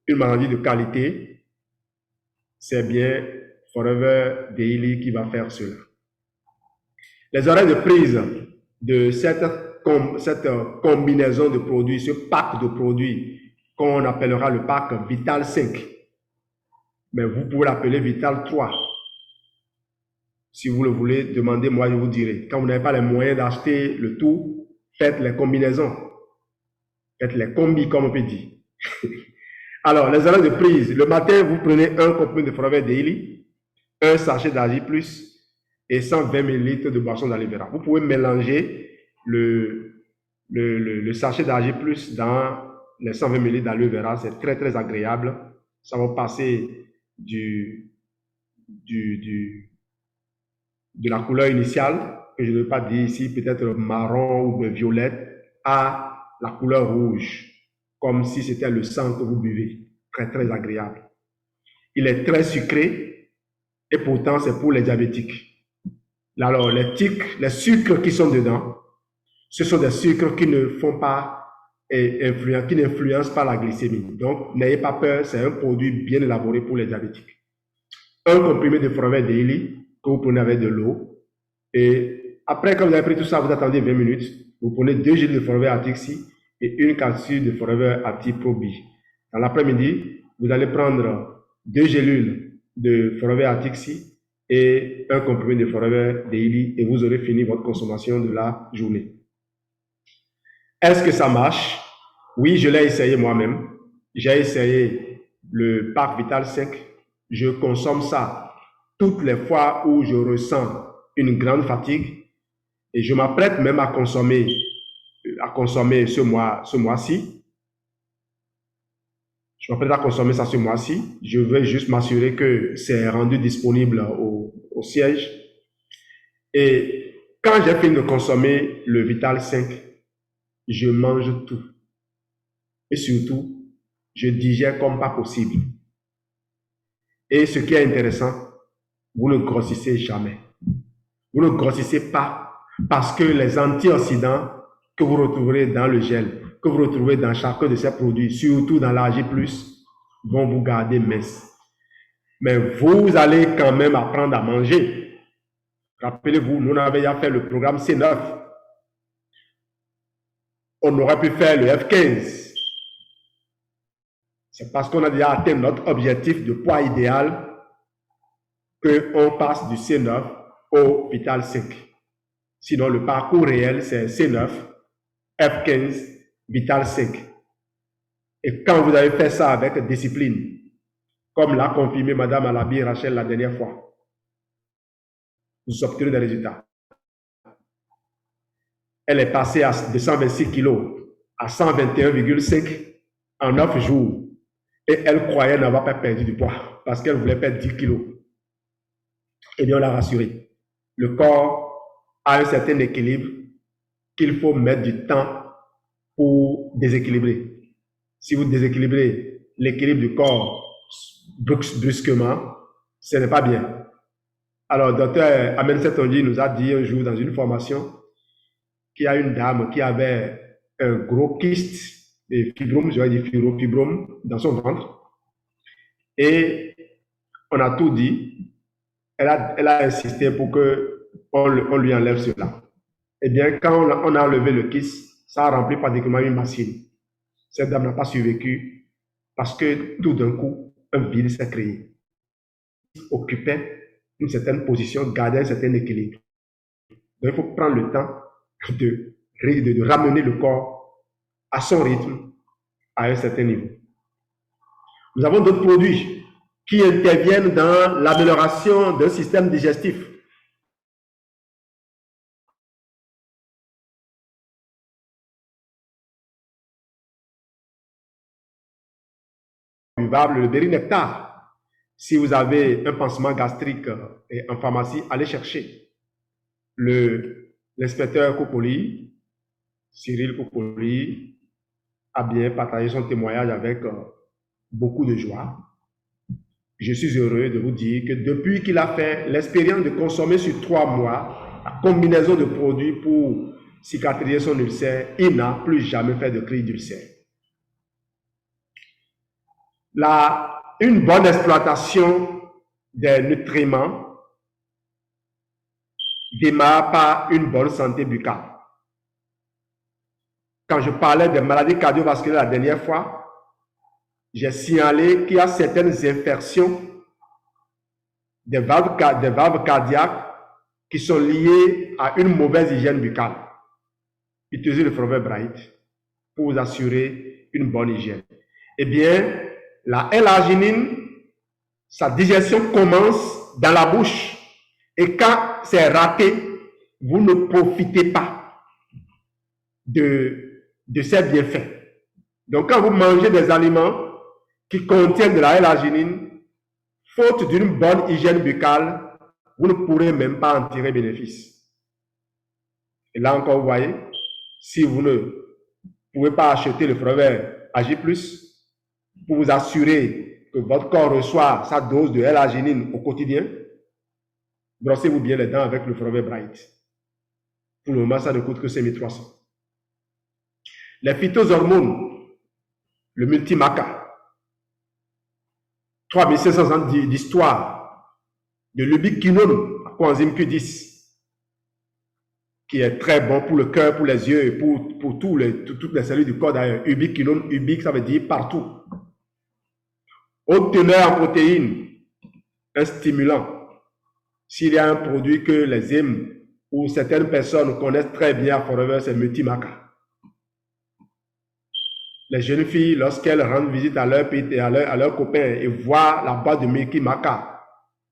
une marchandise de qualité. C'est bien Forever Daily qui va faire cela. Les horaires de prise de cette combinaison de produits, ce pack de produits qu'on appellera le pack Vital 5. Mais vous pouvez l'appeler Vital 3. Si vous le voulez, demandez-moi, je vous dirai. Quand vous n'avez pas les moyens d'acheter le tout, faites les combinaisons. Faites les combis, comme on peut dire. Alors, les horaires de prise. Le matin, vous prenez un comprimé de Forever Daily, un sachet d'Agi+, et 120 ml de boisson d'aloe vera. Vous pouvez mélanger le sachet d'Agi+, dans les 120 ml d'aloe vera. C'est très, très agréable. Ça va passer de la couleur initiale, que je ne vais pas dire ici, peut-être marron ou de violette, à la couleur rouge, comme si c'était le sang que vous buvez. Très, très agréable. Il est très sucré et pourtant c'est pour les diabétiques. Alors, les sucres qui sont dedans, ce sont des sucres qui ne font pas qui n'influencent pas la glycémie. Donc, n'ayez pas peur, c'est un produit bien élaboré pour les diabétiques. Un comprimé de Forever Daily que vous prenez avec de l'eau. Et après, quand vous avez pris tout ça, vous attendez 20 minutes. Vous prenez 2 gélules de Forever Atixi et une capsule de Forever Anti-Probi. Dans l'après-midi, vous allez prendre 2 gélules de Forever Atixi et un comprimé de Forever Daily et vous aurez fini votre consommation de la journée. Est-ce que ça marche? Oui, je l'ai essayé moi-même. J'ai essayé le pack Vital 5. Je consomme ça toutes les fois où je ressens une grande fatigue et je m'apprête même à consommer ce mois-ci. Je m'apprête à consommer ça ce mois-ci. Je vais juste m'assurer que c'est rendu disponible au siège. Et quand j'ai fini de consommer le Vital 5, je mange tout. Et surtout, je digère comme pas possible. Et ce qui est intéressant, vous ne grossissez jamais. Vous ne grossissez pas parce que les antioxydants que vous retrouverez dans le gel, que vous retrouvez dans chacun de ces produits, surtout dans l'AG+, vont vous garder mince. Mais vous allez quand même apprendre à manger. Rappelez-vous, nous avons déjà fait le programme C9. On aurait pu faire le F15. C'est parce qu'on a déjà atteint notre objectif de poids idéal qu'on passe du C9 au Vital 5. Sinon, le parcours réel, c'est C9, F15, Vital 5. Et quand vous avez fait ça avec discipline, comme l'a confirmé Madame Alabi Rachel la dernière fois, vous obtenez des résultats. Elle est passée de 126 kg à 121,5 en 9 jours. Et elle croyait n'avoir pas perdu du poids parce qu'elle voulait perdre 10 kg. Eh bien, on l'a rassurée. Le corps a un certain équilibre qu'il faut mettre du temps pour déséquilibrer. Si vous déséquilibrez l'équilibre du corps brusquement, ce n'est pas bien. Alors, docteur Amen Setonji nous a dit un jour dans une formation qu'il y a une dame qui avait un gros kyste, des fibromes, j'aurais dit fibromes dans son ventre. Et on a tout dit. Elle a insisté pour qu'on lui enlève cela. Eh bien, quand on a enlevé le kyste, ça a rempli pratiquement une machine. Cette dame n'a pas survécu parce que tout d'un coup, un vide s'est créé. Occupait une certaine position, gardait un certain équilibre. Donc, il faut prendre le temps de ramener le corps à son rythme, à un certain niveau. Nous avons d'autres produits qui interviennent dans l'amélioration d'un système digestif. Le Bérinectar. Si vous avez un pansement gastrique en pharmacie, allez chercher. L'inspecteur Kopoli, Cyril Kopoli, a bien partagé son témoignage avec beaucoup de joie. Je suis heureux de vous dire que depuis qu'il a fait l'expérience de consommer sur 3 mois la combinaison de produits pour cicatriser son ulcère, il n'a plus jamais fait de crise d'ulcère. Une bonne exploitation des nutriments démarre par une bonne santé buccale. Quand je parlais des maladies cardiovasculaires la dernière fois, j'ai signalé qu'il y a certaines infections des valves cardiaques qui sont liées à une mauvaise hygiène buccale. Utilisez le Forever Bright pour vous assurer une bonne hygiène. Eh bien, la L-arginine, sa digestion commence dans la bouche. Et quand c'est raté, vous ne profitez pas de ces bienfaits. Donc, quand vous mangez des aliments qui contiennent de la L-arginine, faute d'une bonne hygiène buccale, vous ne pourrez même pas en tirer bénéfice. Et là encore, vous voyez, si vous ne pouvez pas acheter le Forever Ag+, pour vous assurer que votre corps reçoit sa dose de L-arginine au quotidien, brossez-vous bien les dents avec le Forever Bright. Pour le moment, ça ne coûte que 5300. Les phytohormones, le multimaca, 3500 ans d'histoire, de l'ubiquinone, à coenzyme Q10, qui est très bon pour le cœur, pour les yeux et pour toutes les cellules du corps d'ailleurs. Ubiquinone, ubique, ça veut dire partout. Haute teneur en protéines, un stimulant. S'il y a un produit que les EM ou certaines personnes connaissent très bien à Forever, c'est Multimaca. Les jeunes filles, lorsqu'elles rendent visite à leur pit et à leurs copains et voient la boîte de Multimaca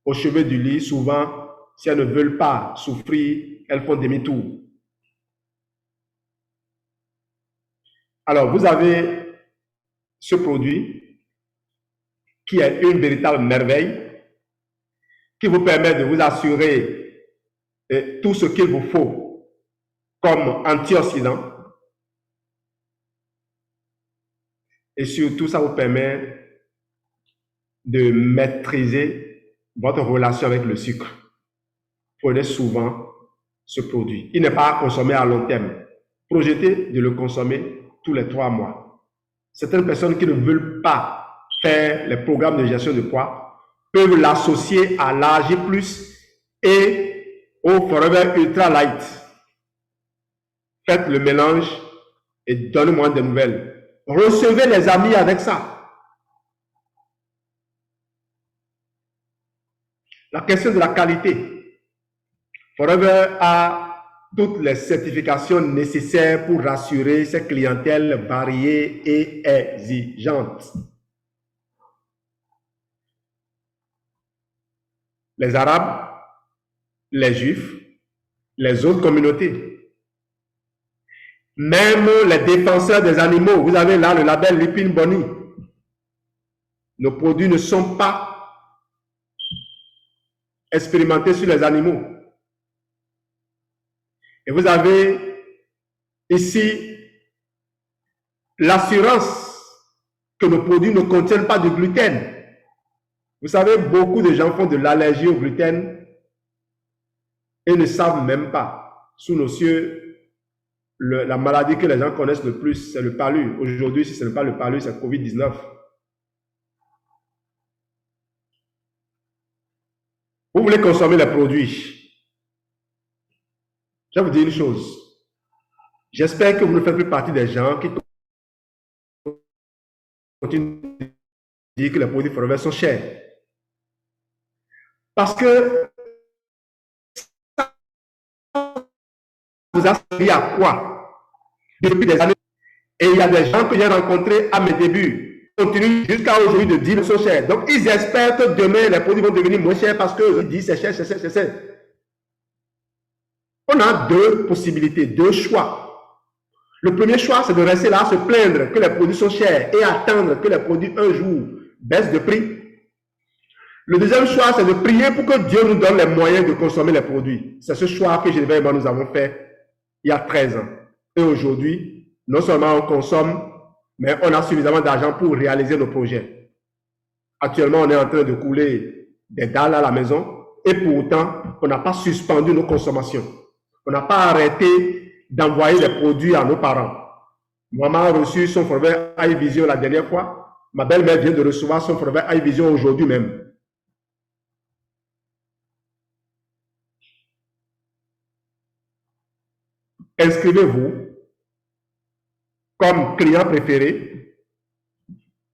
au chevet du lit, souvent, si elles ne veulent pas souffrir, elles font demi-tour. Alors, vous avez ce produit qui est une véritable merveille, qui vous permet de vous assurer tout ce qu'il vous faut comme antioxydants. Et surtout, ça vous permet de maîtriser votre relation avec le sucre. Prenez souvent ce produit. Il n'est pas consommé à long terme. Projetez de le consommer tous les 3 mois. Certaines personnes qui ne veulent pas faire les programmes de gestion de poids peuvent l'associer à l'AG+, et au Forever Ultra Light. Faites le mélange et donnez-moi des nouvelles. Recevez les amis avec ça. La question de la qualité. Forever a toutes les certifications nécessaires pour rassurer ses clientèles variées et exigeantes. Les Arabes, les Juifs, les autres communautés. Même les défenseurs des animaux, vous avez là le label Lipin Boni. Nos produits ne sont pas expérimentés sur les animaux. Et vous avez ici l'assurance que nos produits ne contiennent pas de gluten. Vous savez, beaucoup de gens font de l'allergie au gluten et ne savent même pas. Sous nos cieux, la maladie que les gens connaissent le plus, c'est le palu. Aujourd'hui, si ce n'est pas le palu, c'est Covid-19. Vous voulez consommer les produits. Je vais vous dire une chose. J'espère que vous ne faites plus partie des gens qui continuent de dire que les produits Forever sont chers. Parce que ça vous a servi à quoi? Depuis des années. Et il y a des gens que j'ai rencontrés à mes débuts, continuent jusqu'à aujourd'hui de dire qu'ils sont chers. Donc, ils espèrent que demain, les produits vont devenir moins chers parce qu'ils disent c'est cher, c'est cher, c'est cher. On a 2 possibilités, 2 choix. Le premier choix, c'est de rester là, se plaindre que les produits sont chers et attendre que les produits un jour baissent de prix. Le deuxième choix, c'est de prier pour que Dieu nous donne les moyens de consommer les produits. C'est ce choix que Généviève et moi nous avons fait il y a 13 ans. Et aujourd'hui, non seulement on consomme, mais on a suffisamment d'argent pour réaliser nos projets. Actuellement, on est en train de couler des dalles à la maison et pourtant, on n'a pas suspendu nos consommations. On n'a pas arrêté d'envoyer des produits à nos parents. Maman a reçu son Forever iVision la dernière fois. Ma belle-mère vient de recevoir son Forever iVision aujourd'hui même. Inscrivez-vous comme client préféré.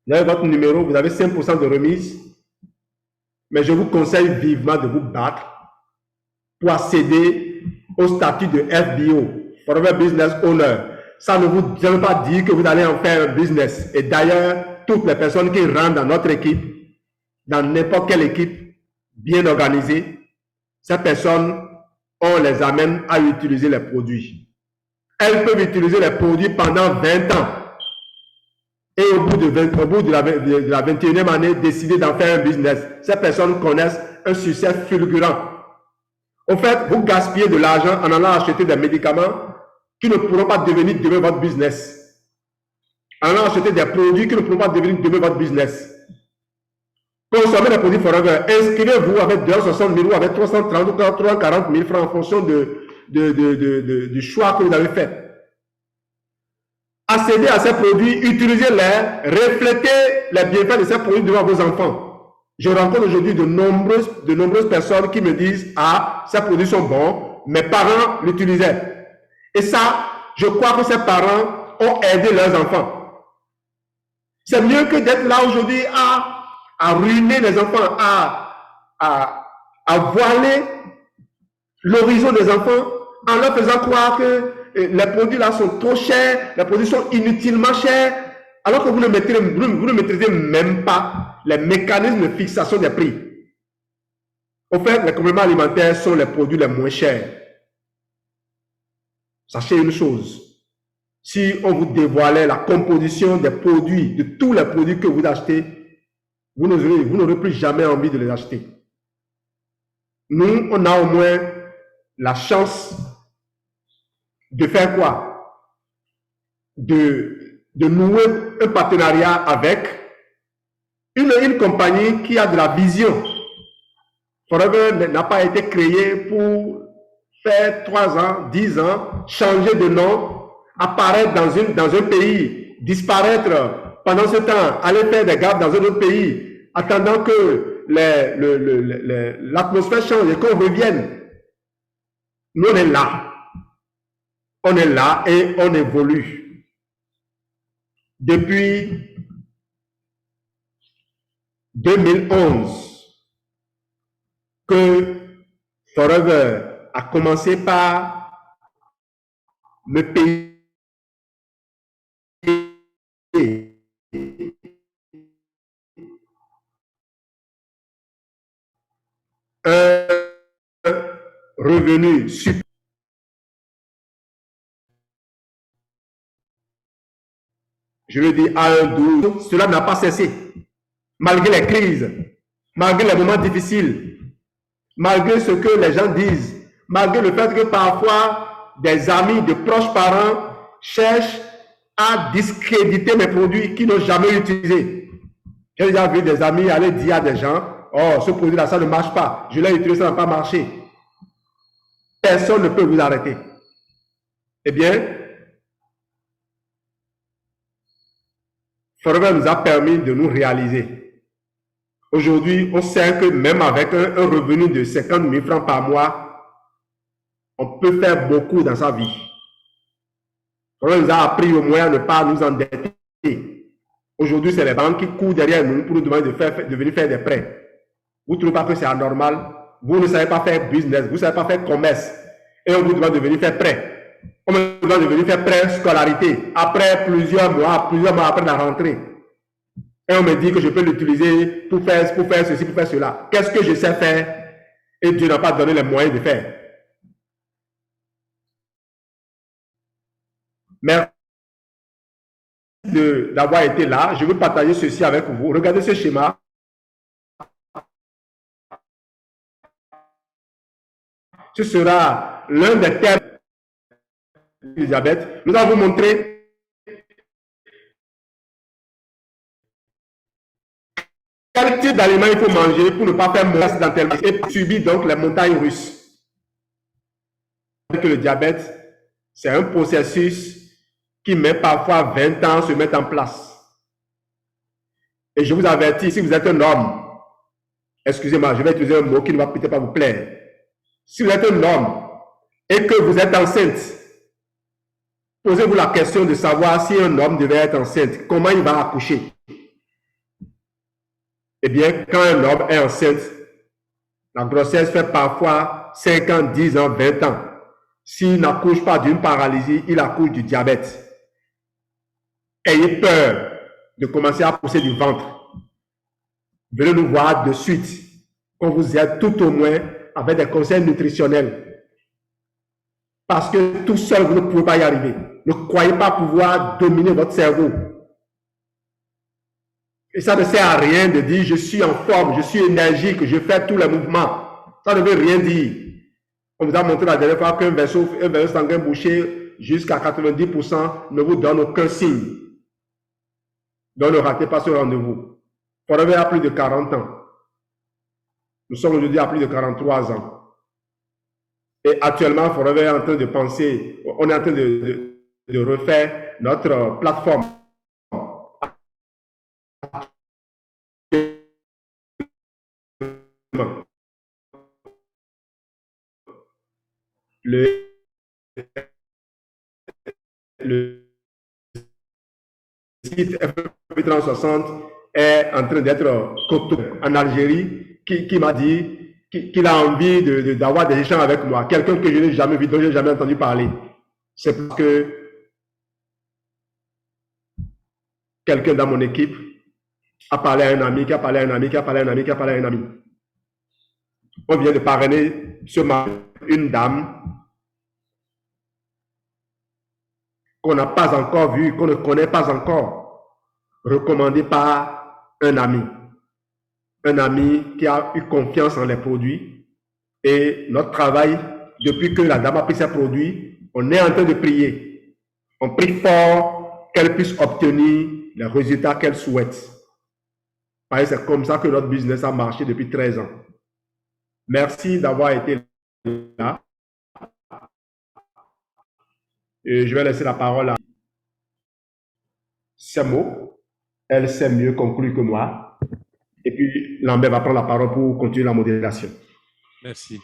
Vous avez votre numéro, vous avez 5% de remise. Mais je vous conseille vivement de vous battre pour accéder au statut de FBO, Forever Business Owner. Ça ne vous veut pas dire que vous allez en faire un business. Et d'ailleurs, toutes les personnes qui rentrent dans notre équipe, dans n'importe quelle équipe bien organisée, ces personnes, on les amène à utiliser les produits. Elles peuvent utiliser les produits pendant 20 ans. Et au bout de la 21e année, décider d'en faire un business. Ces personnes connaissent un succès fulgurant. En fait, vous gaspillez de l'argent en allant acheter des médicaments qui ne pourront pas devenir demain votre business. En allant acheter des produits qui ne pourront pas devenir demain votre business. Consommez les produits Forever. Inscrivez-vous avec 260 000 ou avec 330 ou 340 000 francs en fonction du choix que vous avez fait. Accédez à ces produits, utilisez-les, reflétez les bienfaits de ces produits devant vos enfants. Je rencontre aujourd'hui de nombreuses personnes qui me disent « Ah, ces produits sont bons, mes parents l'utilisaient. » Et ça, je crois que ces parents ont aidé leurs enfants. C'est mieux que d'être là aujourd'hui à ruiner les enfants, à voiler l'horizon des enfants en leur faisant croire que les produits là sont trop chers, les produits sont inutilement chers, alors que vous ne maîtrisez même pas les mécanismes de fixation des prix. En fait, les compléments alimentaires sont les produits les moins chers. Sachez une chose, si on vous dévoilait la composition des produits, de tous les produits que vous achetez, vous n'aurez plus jamais envie de les acheter. Nous, on a au moins la chance de faire quoi? De nouer un partenariat avec une compagnie qui a de la vision. Forever n'a pas été créé pour faire 3 ans, 10 ans, changer de nom, apparaître dans un pays, disparaître pendant ce temps, aller faire des gaffes dans un autre pays, attendant que l'atmosphère change et qu'on revienne. Nous, on est là. On est là et on évolue. Depuis 2011, que Forever a commencé par me payer un revenu super. Je le dis à un 12, cela n'a pas cessé. Malgré les crises, malgré les moments difficiles, malgré ce que les gens disent, malgré le fait que parfois des amis, de proches parents cherchent à discréditer mes produits qu'ils n'ont jamais utilisés. J'ai déjà vu des amis aller dire à des gens, oh, ce produit-là, ça ne marche pas. Je l'ai utilisé, ça n'a pas marché. Personne ne peut vous arrêter. Eh bien, Forever nous a permis de nous réaliser. Aujourd'hui, on sait que même avec un revenu de 50 000 francs par mois, on peut faire beaucoup dans sa vie. Forever nous a appris au moins à ne pas nous endetter. Aujourd'hui, c'est les banques qui courent derrière nous pour nous demander de venir faire des prêts. Vous ne trouvez pas que c'est anormal? Vous ne savez pas faire business, vous ne savez pas faire commerce. Et on vous demande de venir faire prêt. On me demande de venir faire prêt scolarité. Après plusieurs mois après la rentrée. Et on me dit que je peux l'utiliser pour faire ceci, pour faire cela. Qu'est-ce que je sais faire? Et Dieu n'a pas donné les moyens de faire. Merci d'avoir été là. Je veux partager ceci avec vous. Regardez ce schéma. Ce sera l'un des thèmes du diabète. Nous allons vous montrer quel type d'aliments il faut manger pour ne pas faire mourir accidentellement et subir donc les montagnes russes. Que le diabète, c'est un processus qui met parfois 20 ans à se mettre en place. Et je vous avertis, si vous êtes un homme, excusez-moi, je vais utiliser un mot qui ne va peut-être pas vous plaire. Si vous êtes un homme et que vous êtes enceinte, posez-vous la question de savoir si un homme devait être enceinte, comment il va accoucher. Eh bien, quand un homme est enceinte, la grossesse fait parfois 5 ans, 10 ans, 20 ans. S'il n'accouche pas d'une paralysie, il accouche du diabète. Ayez peur de commencer à pousser du ventre. Venez nous voir de suite, qu'on vous aide tout au moins avec des conseils nutritionnels. Parce que tout seul, vous ne pouvez pas y arriver. Ne croyez pas pouvoir dominer votre cerveau. Et ça ne sert à rien de dire je suis en forme, je suis énergique, je fais tous les mouvements. Ça ne veut rien dire. On vous a montré la dernière fois qu'un vaisseau sanguin bouché jusqu'à 90% ne vous donne aucun signe. Donc ne ratez pas ce rendez-vous. Forever a plus de 40 ans. Nous sommes aujourd'hui à plus de 43 ans. Et actuellement, Forever est en train de penser, on est en train de refaire notre plateforme. Le site FP360 est en train d'être en Algérie, qui m'a dit qu'il a envie d'avoir des échanges avec moi. Quelqu'un que je n'ai jamais vu, dont je n'ai jamais entendu parler. C'est parce que quelqu'un dans mon équipe a parlé à un ami, qui a parlé à un ami, qui a parlé à un ami, qui a parlé à un ami. On vient de parrainer ce matin une dame qu'on n'a pas encore vue, qu'on ne connaît pas encore, recommandée par un ami. Un ami qui a eu confiance en les produits. Et notre travail depuis que la dame a pris ses produits, on est en train de prier. On prie fort qu'elle puisse obtenir les résultats qu'elle souhaite. C'est comme ça que notre business a marché depuis 13 ans. Merci d'avoir été là. Et je vais laisser la parole à Samo. Elle sait mieux conclure que moi. Et puis, Lambert va prendre la parole pour continuer la modération. Merci.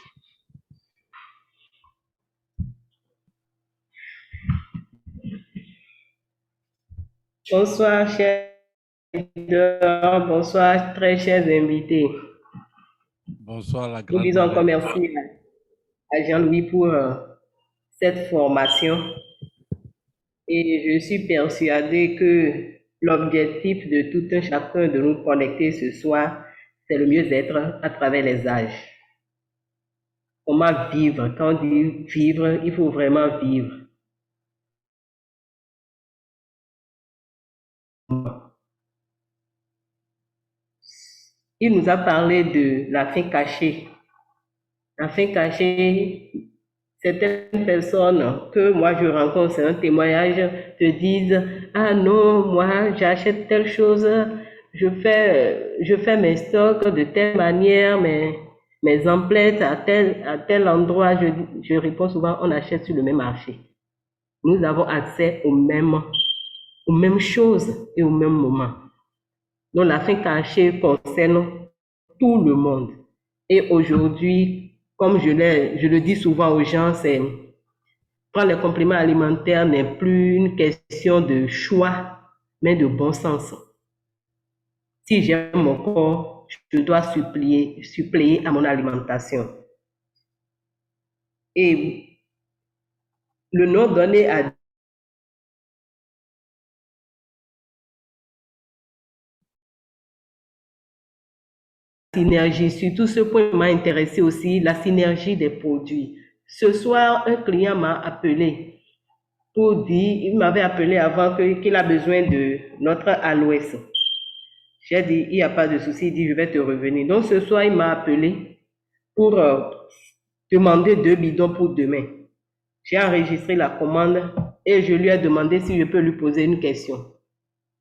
Bonsoir, chers leaders. Bonsoir, très chers invités. Bonsoir, la Nous grande disons encore marraine. merci à Jean-Louis pour cette formation. Et je suis persuadée que l'objectif de tout un chacun de nous connecter ce soir, c'est le mieux-être à travers les âges. Comment vivre? Quand on dit vivre, il faut vraiment vivre. Il nous a parlé de la fin cachée. La fin cachée, certaines personnes que moi je rencontre, c'est un témoignage, te disent, ah non, moi j'achète telle chose, je fais mes stocks de telle manière, mes emplettes à tel endroit. Je réponds souvent, on achète sur le même marché. Nous avons accès aux mêmes choses et au même moment. Donc la fin cachée concerne tout le monde. Et aujourd'hui, comme je le dis souvent aux gens, c'est prendre les compléments alimentaires n'est plus une question de choix, mais de bon sens. Si j'aime mon corps, je dois suppléer à mon alimentation. Et le nom donné à synergie, surtout ce point m'a intéressé aussi, la synergie des produits. Ce soir, un client m'a appelé pour dire, il m'avait appelé avant qu'il a besoin de notre aloès. J'ai dit, il n'y a pas de souci, il dit, je vais te revenir. Donc ce soir, il m'a appelé pour demander 2 bidons pour demain. J'ai enregistré la commande et je lui ai demandé si je peux lui poser une question.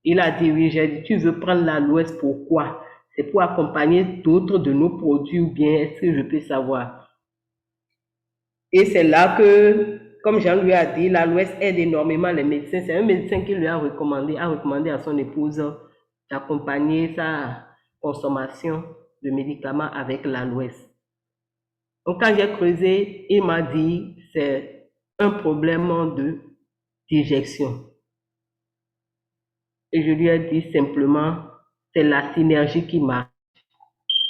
Il a dit oui, j'ai dit, tu veux prendre l'aloès, pourquoi? C'est pour accompagner d'autres de nos produits ou bien est-ce que je peux savoir? Et c'est là que, comme Jean lui a dit, l'aloès aide énormément les médecins. C'est un médecin qui lui a recommandé à son épouse d'accompagner sa consommation de médicaments avec l'aloès. Donc quand j'ai creusé, il m'a dit c'est un problème de digestion. Et je lui ai dit simplement, c'est la synergie qui marche.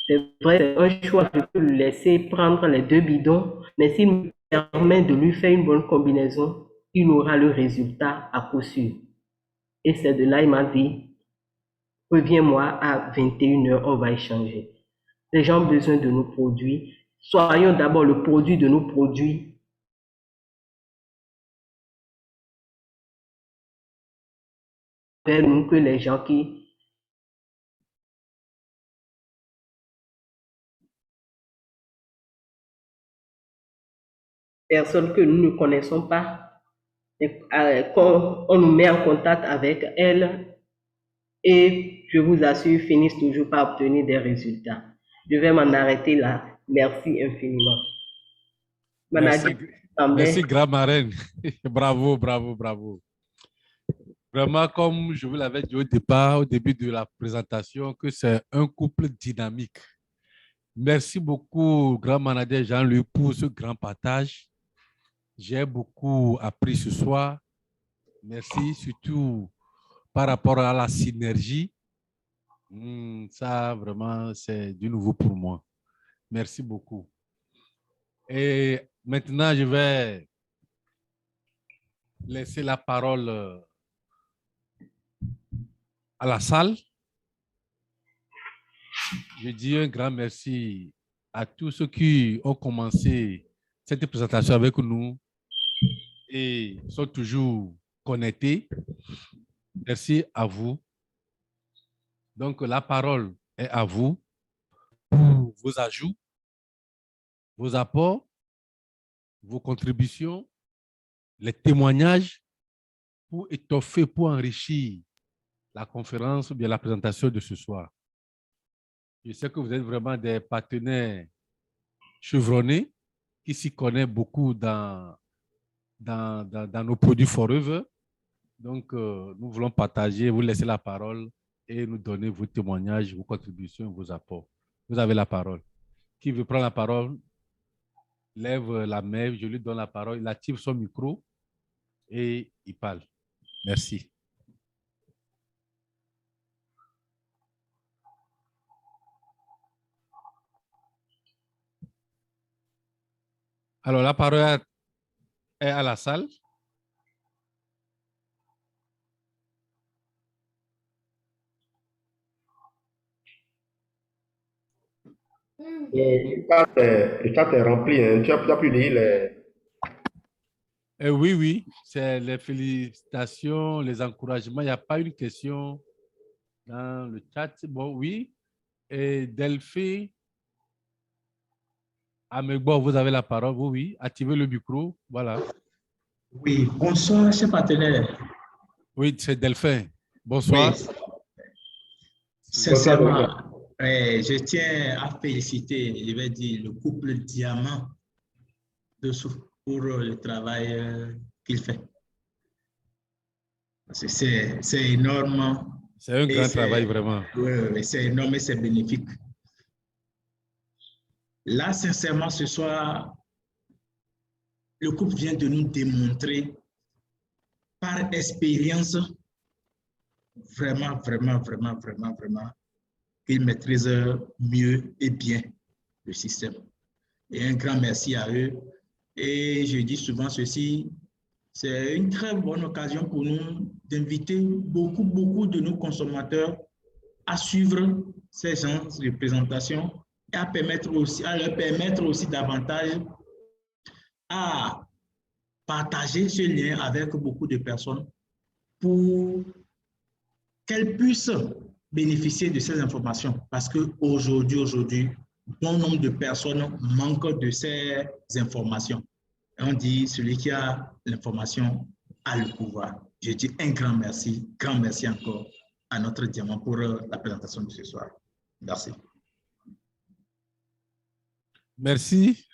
C'est vrai, c'est un choix, je peux lui laisser prendre les 2 bidons, mais s'il me permet de lui faire une bonne combinaison, il aura le résultat à coup sûr. Et c'est de là, il m'a dit, reviens-moi à 21h, on va échanger. Les gens ont besoin de nos produits. Soyons d'abord le produit de nos produits. Vers nous que les gens qui personnes que nous ne connaissons pas, on nous met en contact avec elles et je vous assure, finissent toujours par obtenir des résultats. Je vais m'en arrêter là. Merci infiniment. Merci, grand marraine. Bravo, bravo, bravo. Vraiment, comme je vous l'avais dit au départ, au début de la présentation, que c'est un couple dynamique. Merci beaucoup, grand manager Jean-Louis, pour ce grand partage. J'ai beaucoup appris ce soir. Merci, surtout par rapport à la synergie. Ça, vraiment, c'est du nouveau pour moi. Merci beaucoup. Et maintenant, je vais laisser la parole à la salle. Je dis un grand merci à tous ceux qui ont commencé cette présentation avec nous et sont toujours connectés. Merci à vous. Donc, la parole est à vous pour vos ajouts, vos apports vos contributions, les témoignages pour étoffer, pour enrichir la conférence ou bien la présentation de ce soir. Je sais que vous êtes vraiment des partenaires chevronnés qui s'y connaissent beaucoup dans nos produits Forever. Donc, nous voulons partager, vous laisser la parole et nous donner vos témoignages, vos contributions, vos apports. Vous avez la parole. Qui veut prendre la parole, lève la main, je lui donne la parole, il active son micro et il parle. Merci. Alors, la parole est à la salle. Le chat est rempli, hein. Tu as pu lire les... Oui, oui, c'est les félicitations, les encouragements. Il n'y a pas une question dans le chat. Bon, oui. Et Delphine, Amegbo, vous avez la parole. Oui, oui. Activez le micro. Voilà. Oui, bonsoir, chers partenaires. Oui, c'est Delphine. Bonsoir. Oui, sincèrement, je tiens à féliciter, je vais dire, le couple Diamant pour le travail qu'il fait. C'est énorme. C'est un grand travail, vraiment. Oui, c'est énorme et c'est bénéfique. Là, sincèrement, ce soir, le couple vient de nous démontrer par expérience vraiment qu'ils maîtrisent mieux et bien le système. Et un grand merci à eux. Et je dis souvent ceci, c'est une très bonne occasion pour nous d'inviter beaucoup de nos consommateurs à suivre ces genres de présentations et à leur permettre aussi davantage à partager ce lien avec beaucoup de personnes pour qu'elles puissent bénéficier de ces informations. Parce qu'aujourd'hui, bon nombre de personnes manquent de ces informations. Et on dit, celui qui a l'information a le pouvoir. Je dis un grand merci encore à notre diamant pour la présentation de ce soir. Merci.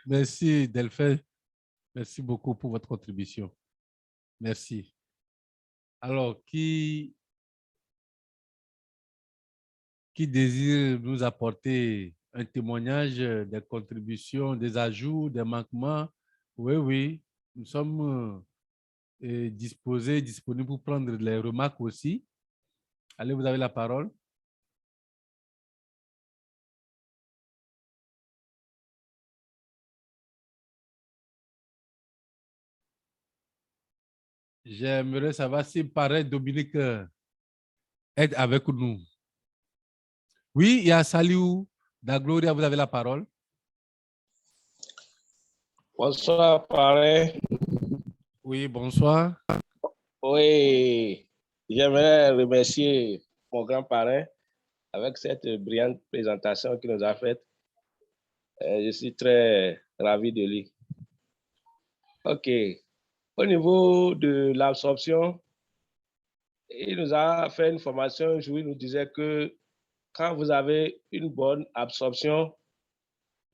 Merci Delphine. Merci beaucoup pour votre contribution. Merci. Alors, qui désire nous apporter un témoignage, des contributions, des ajouts, des manquements? Oui, oui, nous sommes disponibles pour prendre les remarques aussi. Allez, vous avez la parole. J'aimerais savoir si paraît Dominique est avec nous. Oui, il y a Saliou Dagloria, vous avez la parole. Bonsoir, parrain. Oui, bonsoir. Oui, j'aimerais remercier mon grand parrain avec cette brillante présentation qu'il nous a faite. Je suis très ravi de lui. OK. Au niveau de l'absorption, il nous a fait une formation un jour, il nous disait que quand vous avez une bonne absorption,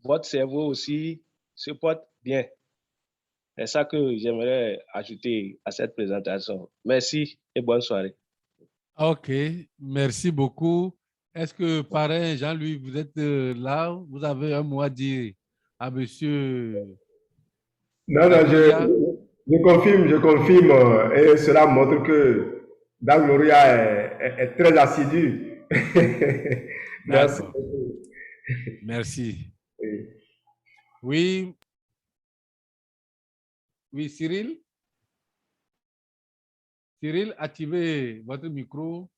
votre cerveau aussi se porte bien. C'est ça que j'aimerais ajouter à cette présentation. Merci et bonne soirée. OK, merci beaucoup. Est-ce que, parrain Jean-Louis, vous êtes là? Vous avez un mot à dire à monsieur? Non, je confirme, et cela montre que Dagloria est très assidu. Merci. Merci. Oui. Oui, Cyril? Cyril, activez votre micro.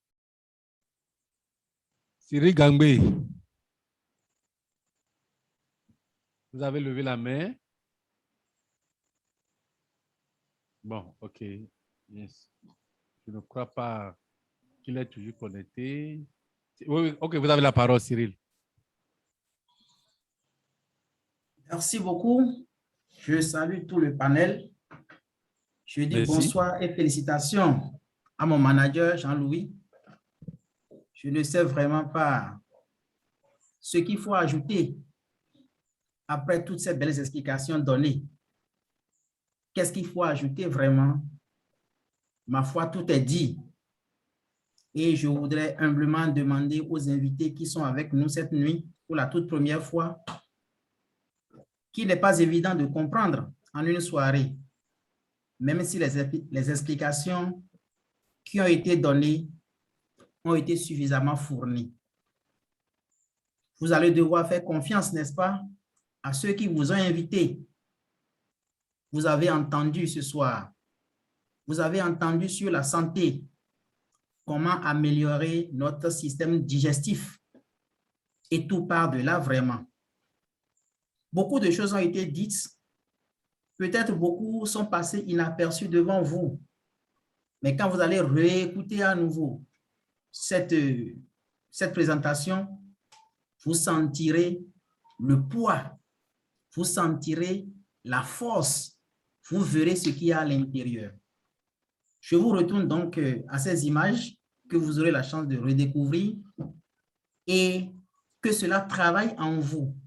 Cyril Gangbe. Vous avez levé la main. Bon, OK. Yes. Je ne crois pas qu'il est toujours connecté. Oui, OK, vous avez la parole, Cyril. Merci beaucoup. Je salue tout le panel. Je dis Merci. bonsoir et félicitations à mon manager Jean-Louis. Je ne sais vraiment pas ce qu'il faut ajouter après toutes ces belles explications données. Qu'est-ce qu'il faut ajouter vraiment? Ma foi, tout est dit. Et je voudrais humblement demander aux invités qui sont avec nous cette nuit pour la toute première fois, qu'il n'est pas évident de comprendre en une soirée, même si les explications qui ont été données ont été suffisamment fournies. Vous allez devoir faire confiance, n'est-ce pas, à ceux qui vous ont invités. Vous avez entendu ce soir, vous avez entendu sur la santé, comment améliorer notre système digestif. Et tout part de là vraiment. Beaucoup de choses ont été dites. Peut-être beaucoup sont passés inaperçus devant vous. Mais quand vous allez réécouter à nouveau cette présentation, vous sentirez le poids, vous sentirez la force, vous verrez ce qu'il y a à l'intérieur. Je vous retourne donc à ces images que vous aurez la chance de redécouvrir et que cela travaille en vous.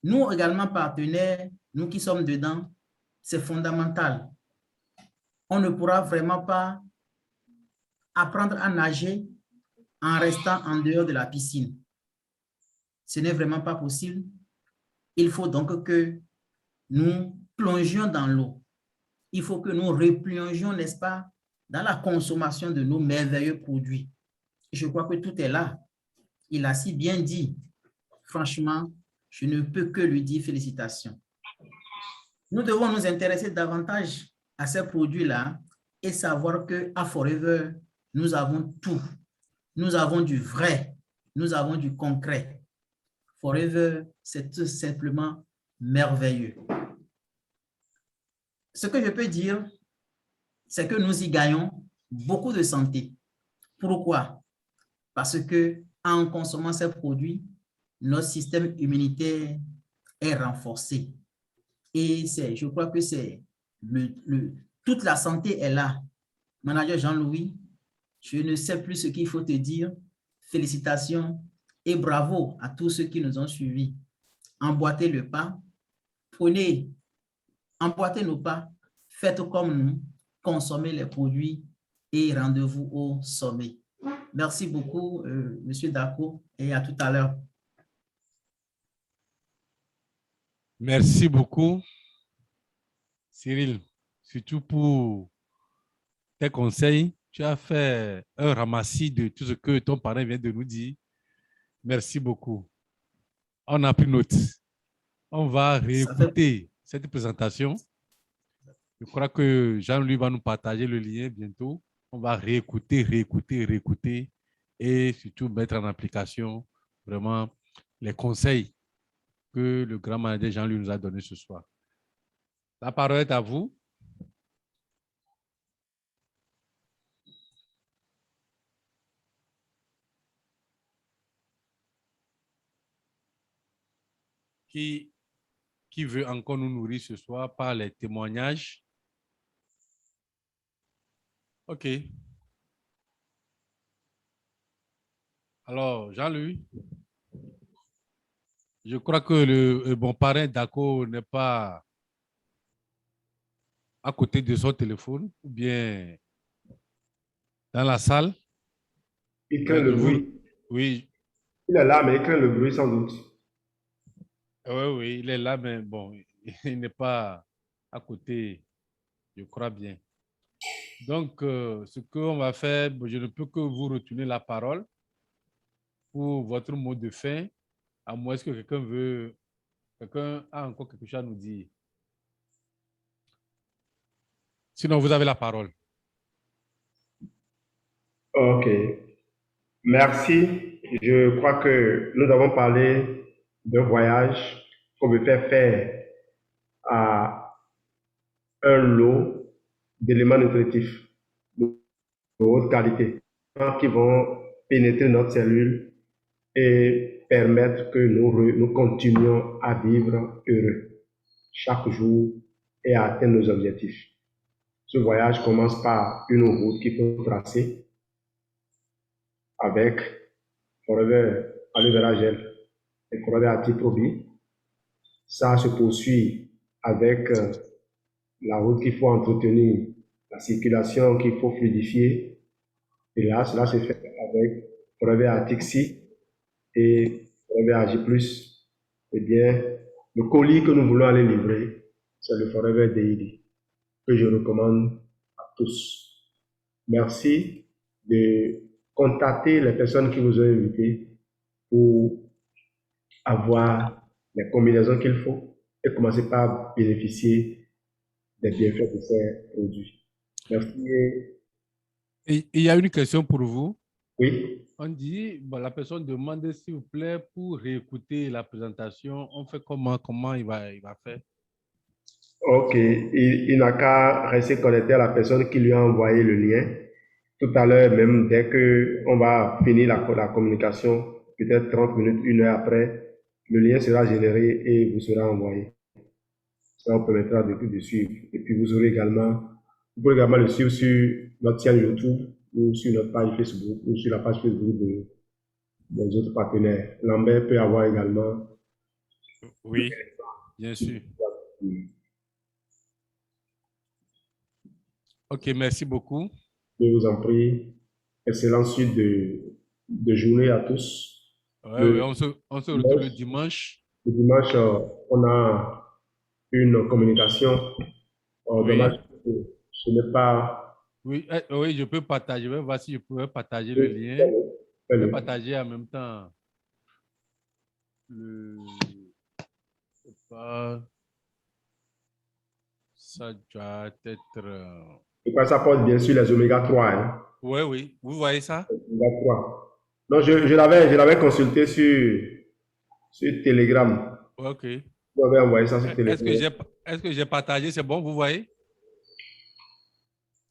Nous également partenaires, nous qui sommes dedans, c'est fondamental. On ne pourra vraiment pas apprendre à nager en restant en dehors de la piscine. Ce n'est vraiment pas possible. Il faut donc que nous plongions dans l'eau. Il faut que nous replongions, n'est-ce pas, dans la consommation de nos merveilleux produits. Je crois que tout est là. Il a si bien dit. Franchement, je ne peux que lui dire félicitations. Nous devons nous intéresser davantage à ces produits-là et savoir qu'à Forever, nous avons tout. Nous avons du vrai, nous avons du concret. Forever, c'est tout simplement merveilleux. Ce que je peux dire, c'est que nous y gagnons beaucoup de santé. Pourquoi? Parce que en consommant ces produits, notre système immunitaire est renforcé. Et je crois que c'est toute la santé est là. Manager Jean-Louis, je ne sais plus ce qu'il faut te dire. Félicitations et bravo à tous ceux qui nous ont suivis. Emboîtez le pas, emboîtez nos pas, faites comme nous, consommez les produits et rendez-vous au sommet. Merci beaucoup, Monsieur Dako, et à tout à l'heure. Merci beaucoup, Cyril, surtout pour tes conseils. Tu as fait un ramassis de tout ce que ton parrain vient de nous dire. Merci beaucoup. On a pris note. On va réécouter cette présentation. Je crois que Jean-Louis va nous partager le lien bientôt. On va réécouter et surtout mettre en application vraiment les conseils que le grand manager Jean-Louis nous a donnés ce soir. La parole est à vous. Qui veut encore nous nourrir ce soir par les témoignages? OK. Alors, Jean-Louis, je crois que le bon parrain Dako n'est pas à côté de son téléphone ou bien dans la salle. Il craint le bruit. Oui. Il est là, mais il craint le bruit sans doute. Oui, il est là, mais bon, il n'est pas à côté, je crois bien. Donc, ce qu'on va faire, je ne peux que vous retourner la parole pour votre mot de fin, à moins que quelqu'un a encore quelque chose à nous dire. Sinon, vous avez la parole. OK. Merci. Je crois que nous avons parlé d'un voyage qu'on veut faire à un lot d'éléments nutritifs de haute qualité qui vont pénétrer notre cellule et permettre que nous continuions à vivre heureux. chaque jour et à atteindre nos objectifs. Ce voyage commence par une route qu'il faut tracer avec Forever Aloe Vera Gel et Forever Active Probi. Ça se poursuit avec la route qu'il faut entretenir, la circulation qu'il faut fluidifier. Et là, cela se fait avec Forever Atixi et Forever Agi+. Eh bien, le colis que nous voulons aller livrer, c'est le Forever Daily, que je recommande à tous. Merci de contacter les personnes qui vous ont invité pour avoir les combinaisons qu'il faut et commencer par bénéficier des bienfaits de ces produits. Merci. Et il y a une question pour vous. Oui. On dit, bon, la personne demande s'il vous plaît pour réécouter la présentation. On fait comment il va faire? Ok, il n'a qu'à rester connecté à la personne qui lui a envoyé le lien. Tout à l'heure, même dès qu'on va finir la communication, peut-être 30 minutes, 1 heure après, le lien sera généré et vous sera envoyé. Ça vous permettra de suivre. Et puis vous pouvez également le suivre sur notre chaîne YouTube ou sur notre page Facebook ou sur la page Facebook des autres partenaires. Lambert peut avoir également. Oui, bien sûr. Ok, merci beaucoup. Je vous en prie. Excellente suite de journée à tous. Oui, on se retrouve le dimanche. Le dimanche, on a une communication. Oui. Dommage que ce n'est pas. Oui, oui, je peux partager. Je vais voir si je peux partager le lien. Je vais partager en même temps. Ça doit être. Et puis ça porte bien sûr les oméga 3. Hein. Oui, oui. Vous voyez ça? Oméga 3. Non, je l'avais consulté sur Telegram. Ok. Vous avez envoyé ça sur Telegram. Est-ce que j'ai partagé? C'est bon, vous voyez?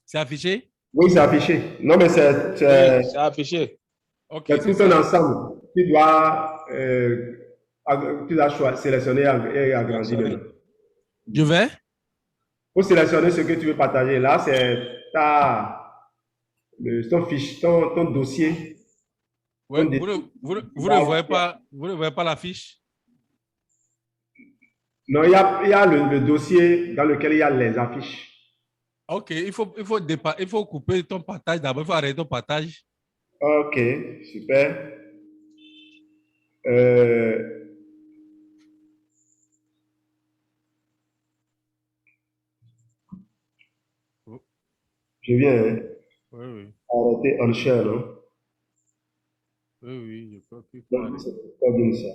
C'est affiché? Oui, c'est affiché. Non, mais c'est affiché. Okay, c'est tout un ensemble. Tu dois sélectionner et agrandir maintenant. Je vais? Pour sélectionner ce que tu veux partager. Là, c'est ton dossier. Ouais, vous ne voyez pas la fiche? Non, il y a le dossier dans lequel il y a les affiches. Ok, il faut couper ton partage d'abord, il faut arrêter ton partage. Ok, super. Je viens arrêter en share, non? Oui, je crois qu'il faut Non, c'est pas bien ça.